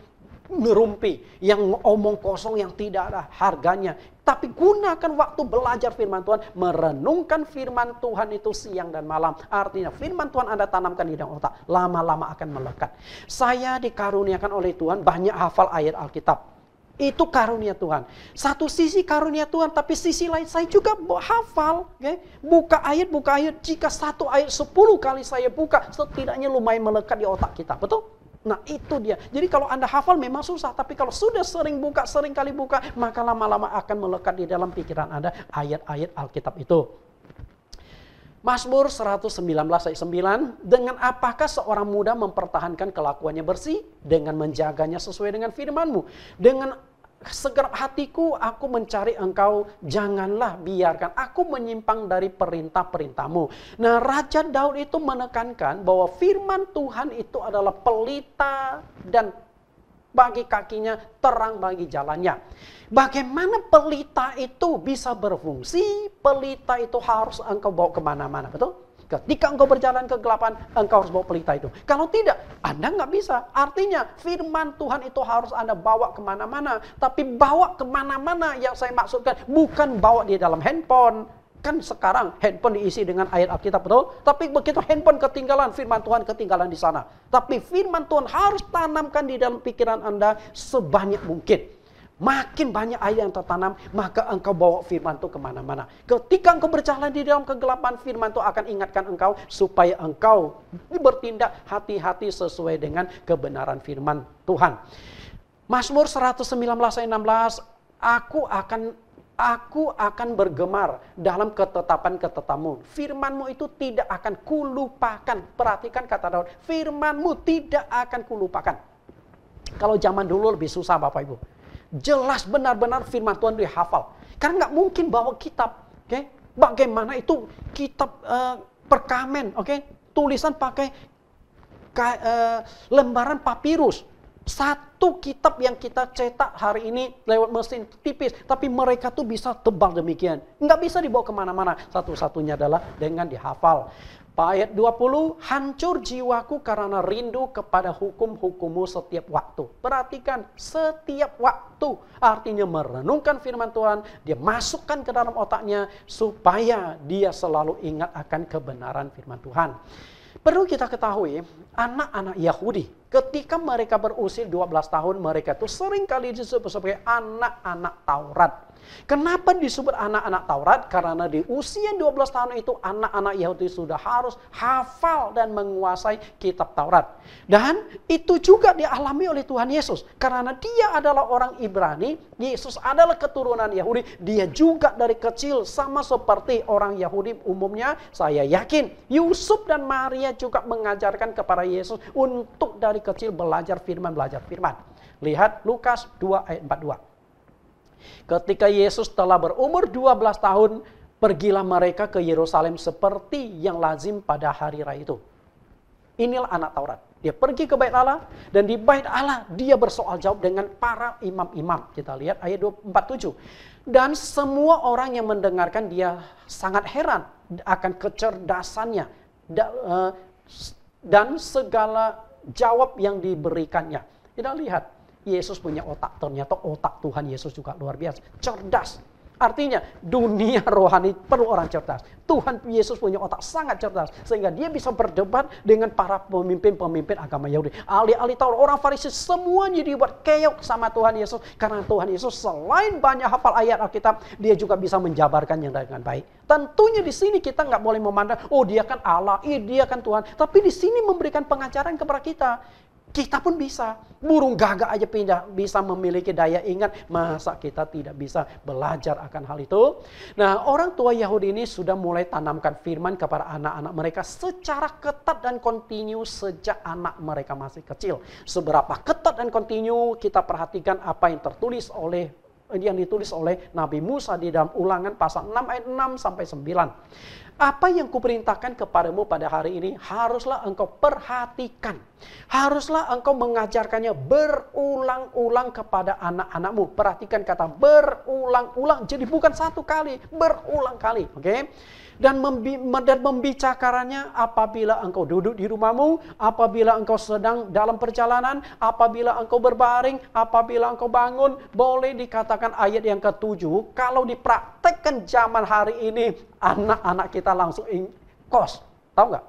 ngerumpi, yang omong kosong, yang tidak ada harganya. Tapi gunakan waktu belajar firman Tuhan, merenungkan firman Tuhan itu siang dan malam. Artinya firman Tuhan Anda tanamkan di dalam otak, lama-lama akan melekat. Saya dikaruniakan oleh Tuhan banyak hafal ayat Alkitab. Itu karunia Tuhan. Satu sisi karunia Tuhan, tapi sisi lain saya juga hafal. Okay? Buka ayat. Jika 1 ayat 10 kali saya buka, setidaknya lumayan melekat di otak kita. Betul? Nah itu dia. Jadi kalau Anda hafal memang susah. Tapi kalau sudah sering kali buka, maka lama-lama akan melekat di dalam pikiran Anda ayat-ayat Alkitab itu. Mazmur 119 ayat 9. Dengan apakah seorang muda mempertahankan kelakuannya bersih? Dengan menjaganya sesuai dengan firman-Mu. Dengan segenap hatiku aku mencari Engkau, janganlah biarkan aku menyimpang dari perintah-perintah-Mu. Nah, Raja Daud itu menekankan bahwa firman Tuhan itu adalah pelita dan bagi kakinya, terang bagi jalannya. Bagaimana pelita itu bisa berfungsi? Pelita itu harus engkau bawa kemana-mana, betul? Ketika engkau berjalan kegelapan, engkau harus bawa pelita itu. Kalau tidak, Anda nggak bisa. Artinya firman Tuhan itu harus Anda bawa kemana-mana. Tapi bawa kemana-mana yang saya maksudkan bukan bawa di dalam handphone. Kan sekarang handphone diisi dengan ayat Alkitab, betul? Tapi begitu handphone ketinggalan, firman Tuhan ketinggalan di sana. Tapi firman Tuhan harus tanamkan di dalam pikiran Anda sebanyak mungkin. Makin banyak ayat yang tertanam, maka engkau bawa firman itu kemana-mana. Ketika engkau berjalan di dalam kegelapan, firman itu akan ingatkan engkau supaya engkau bertindak hati-hati sesuai dengan kebenaran firman Tuhan. Mazmur 119 ayat 16, Aku akan bergemar dalam ketetapan-ketetapan-Mu. Firman-Mu itu tidak akan kulupakan. Perhatikan kata Daud, firman-Mu tidak akan kulupakan. Kalau zaman dulu lebih susah Bapak Ibu. Jelas benar-benar firman Tuhan dihafal. Karena nggak mungkin bawa kitab. Okay? Bagaimana itu kitab perkamen. Okay? Tulisan pakai lembaran papirus. Satu kitab yang kita cetak hari ini lewat mesin tipis. Tapi mereka tuh bisa tebal demikian. Nggak bisa dibawa kemana-mana. Satu-satunya adalah dengan dihafal. Ayat 20, hancur jiwaku karena rindu kepada hukum-hukum-Mu setiap waktu. Perhatikan, setiap waktu. Artinya merenungkan firman Tuhan, dia masukkan ke dalam otaknya supaya dia selalu ingat akan kebenaran firman Tuhan. Perlu kita ketahui, anak-anak Yahudi Ketika mereka berusia 12 tahun, mereka itu seringkali disebut sebagai anak-anak Taurat. Kenapa disebut anak-anak Taurat? Karena di usia 12 tahun itu anak-anak Yahudi sudah harus hafal dan menguasai kitab Taurat. Dan itu juga dialami oleh Tuhan Yesus. Karena dia adalah orang Ibrani, Yesus adalah keturunan Yahudi. Dia juga dari kecil sama seperti orang Yahudi umumnya. Saya yakin Yusuf dan Maria juga mengajarkan kepada Yesus untuk dari kecil belajar firman. Lihat Lukas 2 ayat 42. Ketika Yesus telah berumur 12 tahun, pergilah mereka ke Yerusalem seperti yang lazim pada hari raya itu. Inilah anak Taurat. Dia pergi ke Bait Allah, dan di Bait Allah dia bersoal jawab dengan para imam-imam. Kita lihat ayat 47. Dan semua orang yang mendengarkan dia sangat heran akan kecerdasannya dan segala jawab yang diberikannya. Kita lihat. Yesus punya otak, ternyata otak Tuhan Yesus juga luar biasa, cerdas. Artinya dunia rohani perlu orang cerdas. Tuhan Yesus punya otak sangat cerdas, sehingga dia bisa berdebat dengan para pemimpin-pemimpin agama Yahudi. Ahli-ahli Taurat, orang Farisi, semuanya dibuat keok sama Tuhan Yesus. Karena Tuhan Yesus selain banyak hafal ayat Alkitab, dia juga bisa menjabarkannya dengan baik. Tentunya di sini kita nggak boleh memandang, oh dia kan Allah, dia kan Tuhan. Tapi di sini memberikan pengajaran kepada kita. Kita pun bisa. Burung gagak aja bisa memiliki daya ingat. Masa kita tidak bisa belajar akan hal itu? Nah, orang tua Yahudi ini sudah mulai tanamkan firman kepada anak-anak mereka secara ketat dan kontinu sejak anak mereka masih kecil. Seberapa ketat dan kontinu kita perhatikan apa yang ditulis oleh Nabi Musa di dalam Ulangan pasal 6 ayat 6 sampai 9. Apa yang kuperintahkan kepadamu pada hari ini haruslah engkau perhatikan. Haruslah engkau mengajarkannya berulang-ulang kepada anak-anakmu. Perhatikan kata berulang-ulang. Jadi bukan satu kali, berulang kali. Oke? Dan membicarakannya apabila engkau duduk di rumahmu, apabila engkau sedang dalam perjalanan, apabila engkau berbaring, apabila engkau bangun. Boleh dikatakan ayat yang ke-7, kalau dipraktekkan zaman hari ini, anak-anak kita langsung kos. Tahu nggak?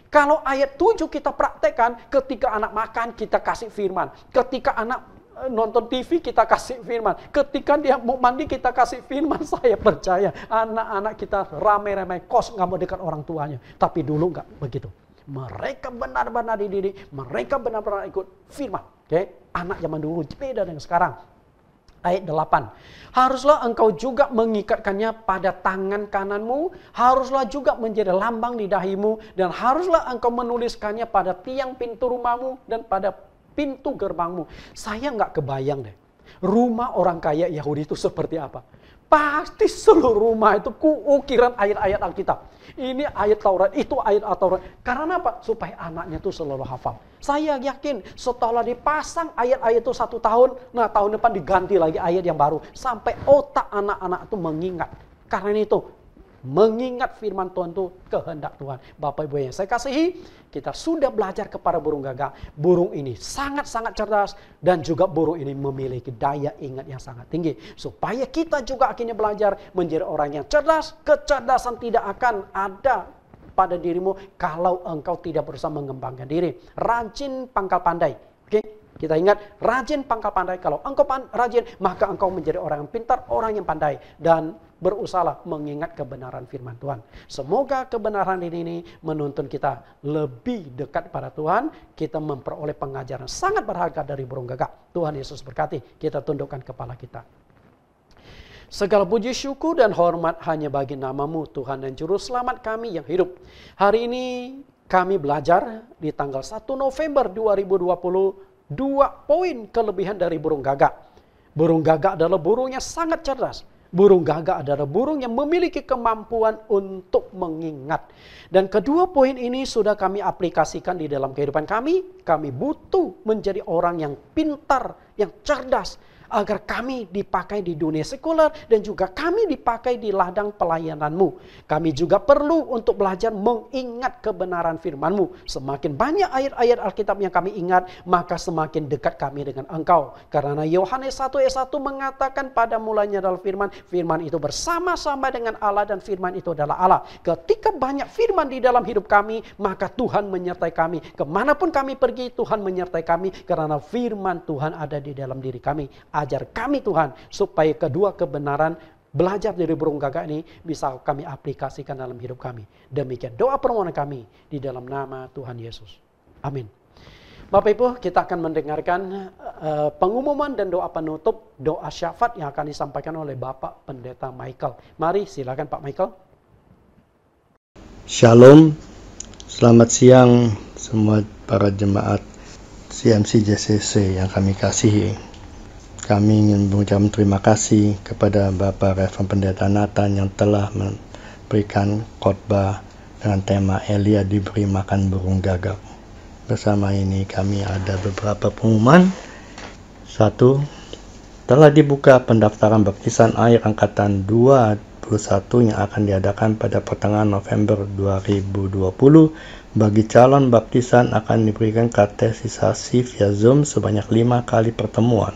Kalau ayat 7 kita praktekkan, ketika anak makan kita kasih firman. Ketika anak nonton TV kita kasih firman. Ketika dia mau mandi kita kasih firman. Saya percaya anak-anak kita ramai-ramai kos nggak mau dekat orang tuanya. Tapi dulu nggak begitu. Mereka benar-benar dididik. Mereka benar-benar ikut firman. Oke? Anak zaman dulu beda dengan sekarang. Ayat 8. Haruslah engkau juga mengikatkannya pada tangan kananmu. Haruslah juga menjadi lambang di dahimu. Dan haruslah engkau menuliskannya pada tiang pintu rumahmu dan pada pintu gerbangmu. Saya nggak kebayang deh. Rumah orang kaya Yahudi itu seperti apa. Pasti seluruh rumah itu ukiran ayat-ayat Alkitab. Ini ayat Taurat, itu ayat Taurat. Karena apa? Supaya anaknya itu selalu hafal. Saya yakin setelah dipasang ayat-ayat itu 1 tahun, nah tahun depan diganti lagi ayat yang baru. Sampai otak anak-anak itu mengingat. Karena itu, mengingat firman Tuhan itu kehendak Tuhan. Bapak Ibu yang saya kasihi, kita sudah belajar kepada burung gagak. Burung ini sangat-sangat cerdas dan juga burung ini memiliki daya ingat yang sangat tinggi. Supaya kita juga akhirnya belajar menjadi orang yang cerdas. Kecerdasan tidak akan ada pada dirimu kalau engkau tidak berusaha mengembangkan diri. Rajin pangkal pandai. Oke? Kita ingat, rajin pangkal pandai. Kalau engkau rajin, maka engkau menjadi orang yang pintar, orang yang pandai. Dan berusahalah mengingat kebenaran firman Tuhan. Semoga kebenaran ini menuntun kita lebih dekat pada Tuhan. Kita memperoleh pengajaran sangat berharga dari burung gagak. Tuhan Yesus berkati. Kita tundukkan kepala kita. Segala puji syukur dan hormat hanya bagi nama-Mu Tuhan dan Juru Selamat kami yang hidup. Hari ini kami belajar di tanggal 1 November 2020. 2 poin kelebihan dari burung gagak. Burung gagak adalah burung yang sangat cerdas. Burung gagak adalah burung yang memiliki kemampuan untuk mengingat. Dan kedua poin ini sudah kami aplikasikan di dalam kehidupan kami. Kami butuh menjadi orang yang pintar, yang cerdas. agar kami dipakai di dunia sekuler dan juga kami dipakai di ladang pelayanan-Mu. Kami juga perlu untuk belajar mengingat kebenaran firman-Mu. Semakin banyak ayat-ayat Alkitab yang kami ingat, maka semakin dekat kami dengan Engkau. Karena Yohanes 1 ayat 1 mengatakan pada mulanya adalah firman, firman itu bersama-sama dengan Allah dan firman itu adalah Allah. Ketika banyak firman di dalam hidup kami, maka Tuhan menyertai kami. Kemanapun kami pergi, Tuhan menyertai kami karena firman Tuhan ada di dalam diri kami. Ajar kami Tuhan supaya kedua kebenaran belajar dari burung gagak ini bisa kami aplikasikan dalam hidup kami. Demikian doa permohonan kami di dalam nama Tuhan Yesus. Amin. Bapak Ibu, kita akan mendengarkan pengumuman dan doa penutup, doa syafaat yang akan disampaikan oleh Bapak Pendeta Michael. Mari silakan Pak Michael. Shalom, selamat siang semua para jemaat CMC JCC yang kami kasihi. Kami ingin mengucapkan terima kasih kepada Bapak Reverend Pendeta Nathan yang telah memberikan khotbah dengan tema Elia diberi makan burung gagak. Bersama ini kami ada beberapa pengumuman. 1. Telah dibuka pendaftaran baptisan air angkatan 21 yang akan diadakan pada pertengahan November 2020. Bagi calon baptisan akan diberikan katesisasi via Zoom sebanyak 5 kali pertemuan.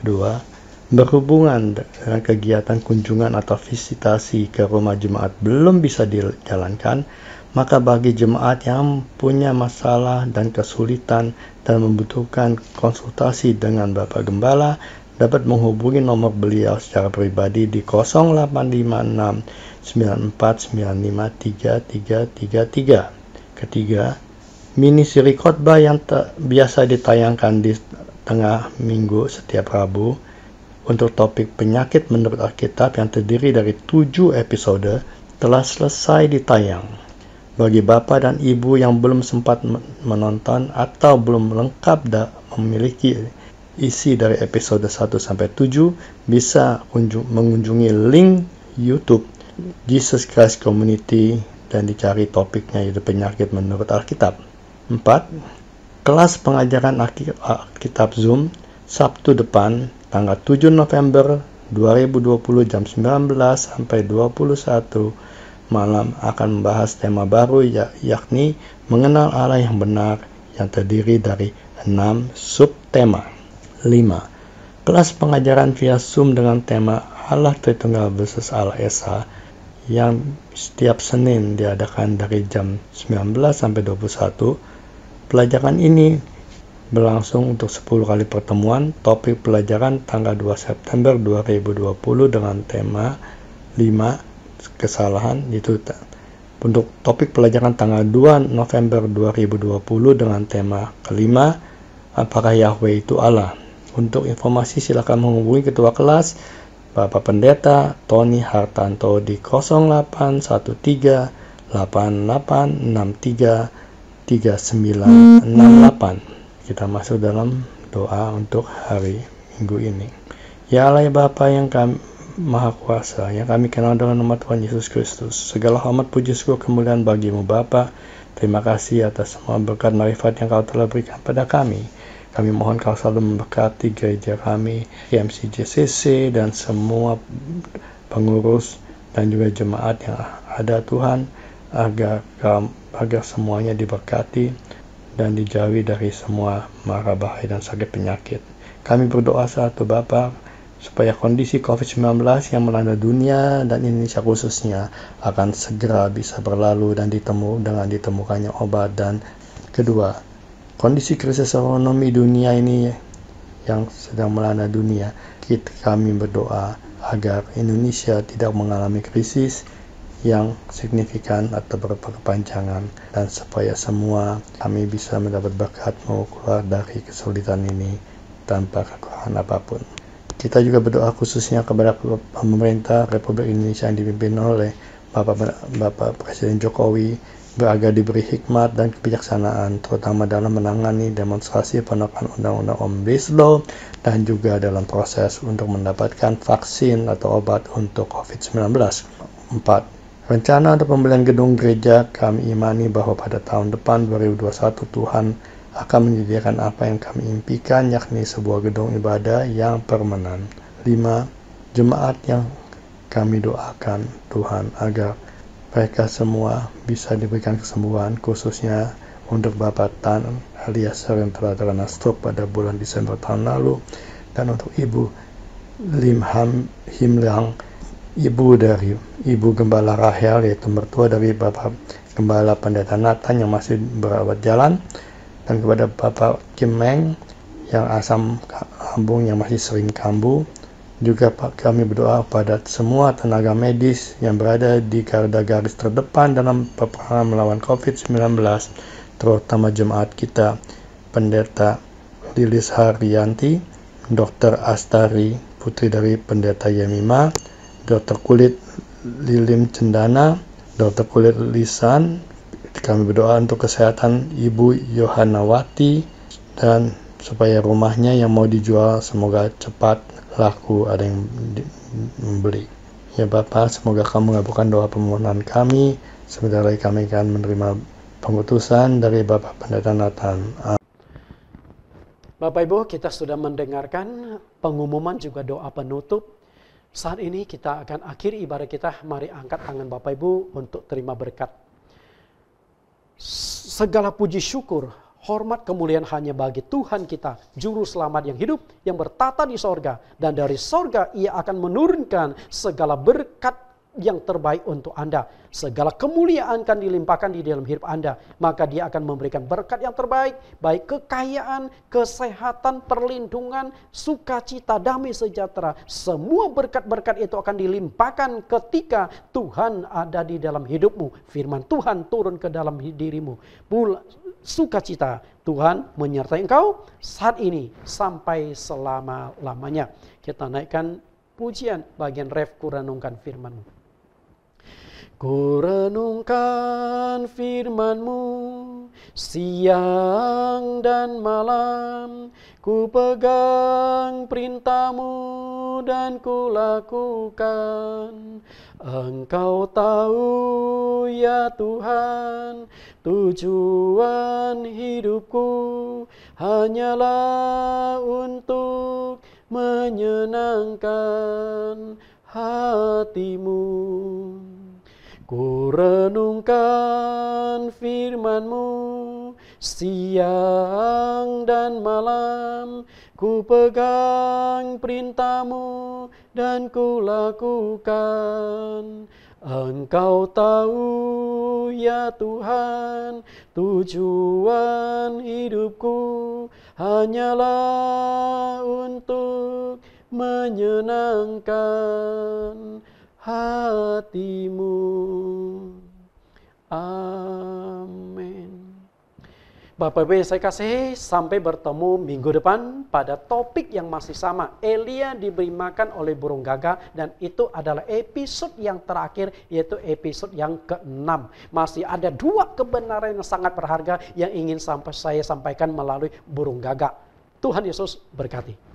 2. Berhubungan dengan kegiatan kunjungan atau visitasi ke rumah jemaat belum bisa dijalankan, maka bagi jemaat yang punya masalah dan kesulitan dan membutuhkan konsultasi dengan Bapak Gembala, dapat menghubungi nomor beliau secara pribadi di 0856 9495 3333. Mini siri khotbah yang biasa ditayangkan di tengah minggu setiap Rabu untuk topik penyakit menurut Alkitab yang terdiri dari 7 episode telah selesai ditayang. Bagi Bapak dan Ibu yang belum sempat menonton atau belum lengkap dan memiliki isi dari episode 1-7, bisa mengunjungi link YouTube Jesus Christ Community dan dicari topiknya yaitu penyakit menurut Alkitab. 4. Kelas pengajaran Alkitab Zoom Sabtu depan tanggal 7 November 2020 jam 19 sampai 21 malam akan membahas tema baru yakni mengenal Allah yang benar yang terdiri dari 6 subtema. 5. Kelas pengajaran via Zoom dengan tema Allah Tritunggal versus Allah Esa yang setiap Senin diadakan dari jam 19 sampai 21. Pelajaran ini berlangsung untuk 10 kali pertemuan. Topik pelajaran tanggal 2 September 2020 dengan tema 5 kesalahan. Untuk topik pelajaran tanggal 2 November 2020 dengan tema kelima, apakah Yahweh itu Allah? Untuk informasi silakan menghubungi Ketua Kelas Bapak Pendeta Tony Hartanto di 0813 8863 3968. Kita masuk dalam doa untuk hari Minggu ini. Ya Allah Bapa yang Maha Kuasa, yang kami kenal dengan nama Tuhan Yesus Kristus, segala hormat puji syukur kemuliaan bagimu Bapa. Terima kasih atas semua berkat marifat yang Kau telah berikan pada kami. Kami mohon Kau selalu memberkati gereja kami, CMC JCC dan semua pengurus dan juga jemaat yang ada Tuhan, agar semuanya diberkati dan dijauhi dari semua mara bahaya dan sakit penyakit. Kami berdoa satu Bapa, supaya kondisi COVID-19 yang melanda dunia dan Indonesia khususnya akan segera bisa berlalu dan ditemukannya obat. Dan kedua, kondisi krisis ekonomi dunia ini yang sedang melanda dunia, kami berdoa agar Indonesia tidak mengalami krisis yang signifikan atau berkepanjangan, dan supaya semua kami bisa mendapat berkat mau keluar dari kesulitan ini tanpa kekurangan apapun. Kita juga berdoa khususnya kepada pemerintah Republik Indonesia yang dipimpin oleh Bapak Presiden Jokowi, agar diberi hikmat dan kebijaksanaan, terutama dalam menangani demonstrasi penolakan Undang-Undang Omnibus Law dan juga dalam proses untuk mendapatkan vaksin atau obat untuk COVID-19. 4. Rencana untuk pembelian gedung gereja, kami imani bahwa pada tahun depan 2021 Tuhan akan menyediakan apa yang kami impikan, yakni sebuah gedung ibadah yang permanen. 5. Jemaat yang kami doakan Tuhan agar mereka semua bisa diberikan kesembuhan, khususnya untuk Bapak Tan Eliezer yang telah terkena stroke pada bulan Desember tahun lalu, dan untuk Ibu Lim Him Liang, ibu dari Ibu Gembala Rahel, yaitu mertua dari Bapak Gembala Pendeta Nathan yang masih berawat jalan, dan kepada Bapak Kim Meng yang asam lambung yang masih sering kambuh. Juga kami berdoa pada semua tenaga medis yang berada di garda garis terdepan dalam peperangan melawan COVID-19, terutama jemaat kita, Pendeta Lilis Haryanti, Dr. Astari, putri dari Pendeta Yemima, Dr. Kulit Lilim Cendana, Dr. Kulit Lisan. Kami berdoa untuk kesehatan Ibu Yohanawati, dan supaya rumahnya yang mau dijual semoga cepat laku, ada yang membeli. Ya Bapak, semoga kamu mengabulkan doa permohonan kami. Sebentar lagi kami akan menerima pengutusan dari Bapak Pendeta Nathan. Bapak Ibu, kita sudah mendengarkan pengumuman juga doa penutup. Saat ini kita akan akhiri ibadah kita. Mari angkat tangan Bapak Ibu untuk terima berkat. Segala puji syukur, hormat, kemuliaan hanya bagi Tuhan kita, Juru Selamat yang hidup, yang bertata di sorga. Dan dari sorga Ia akan menurunkan segala berkat yang terbaik untuk Anda. Segala kemuliaan akan dilimpahkan di dalam hidup Anda. Maka Dia akan memberikan berkat yang terbaik, baik kekayaan, kesehatan, perlindungan, sukacita, damai sejahtera. Semua berkat-berkat itu akan dilimpahkan ketika Tuhan ada di dalam hidupmu. Firman Tuhan turun ke dalam dirimu. Sukacita Tuhan menyertai engkau saat ini sampai selama-lamanya. Kita naikkan pujian bagian ref, kurenungkan firman-Mu. Ku renungkan firman-Mu siang dan malam, ku pegang perintah-Mu dan ku lakukan. Engkau tahu ya Tuhan, tujuan hidupku hanyalah untuk menyenangkan hati-Mu. Ku renungkan firman-Mu siang dan malam, ku pegang perintah-Mu dan ku lakukan. Engkau tahu ya Tuhan, tujuan hidupku hanyalah untuk menyenangkan hati-Mu. Amin. Bapak Ibu yang saya kasih, sampai bertemu minggu depan pada topik yang masih sama. Elia diberi makan oleh burung gagak, dan itu adalah episode yang terakhir, yaitu episode yang ke-6. Masih ada 2 kebenaran yang sangat berharga yang ingin saya sampaikan melalui burung gagak. Tuhan Yesus berkati.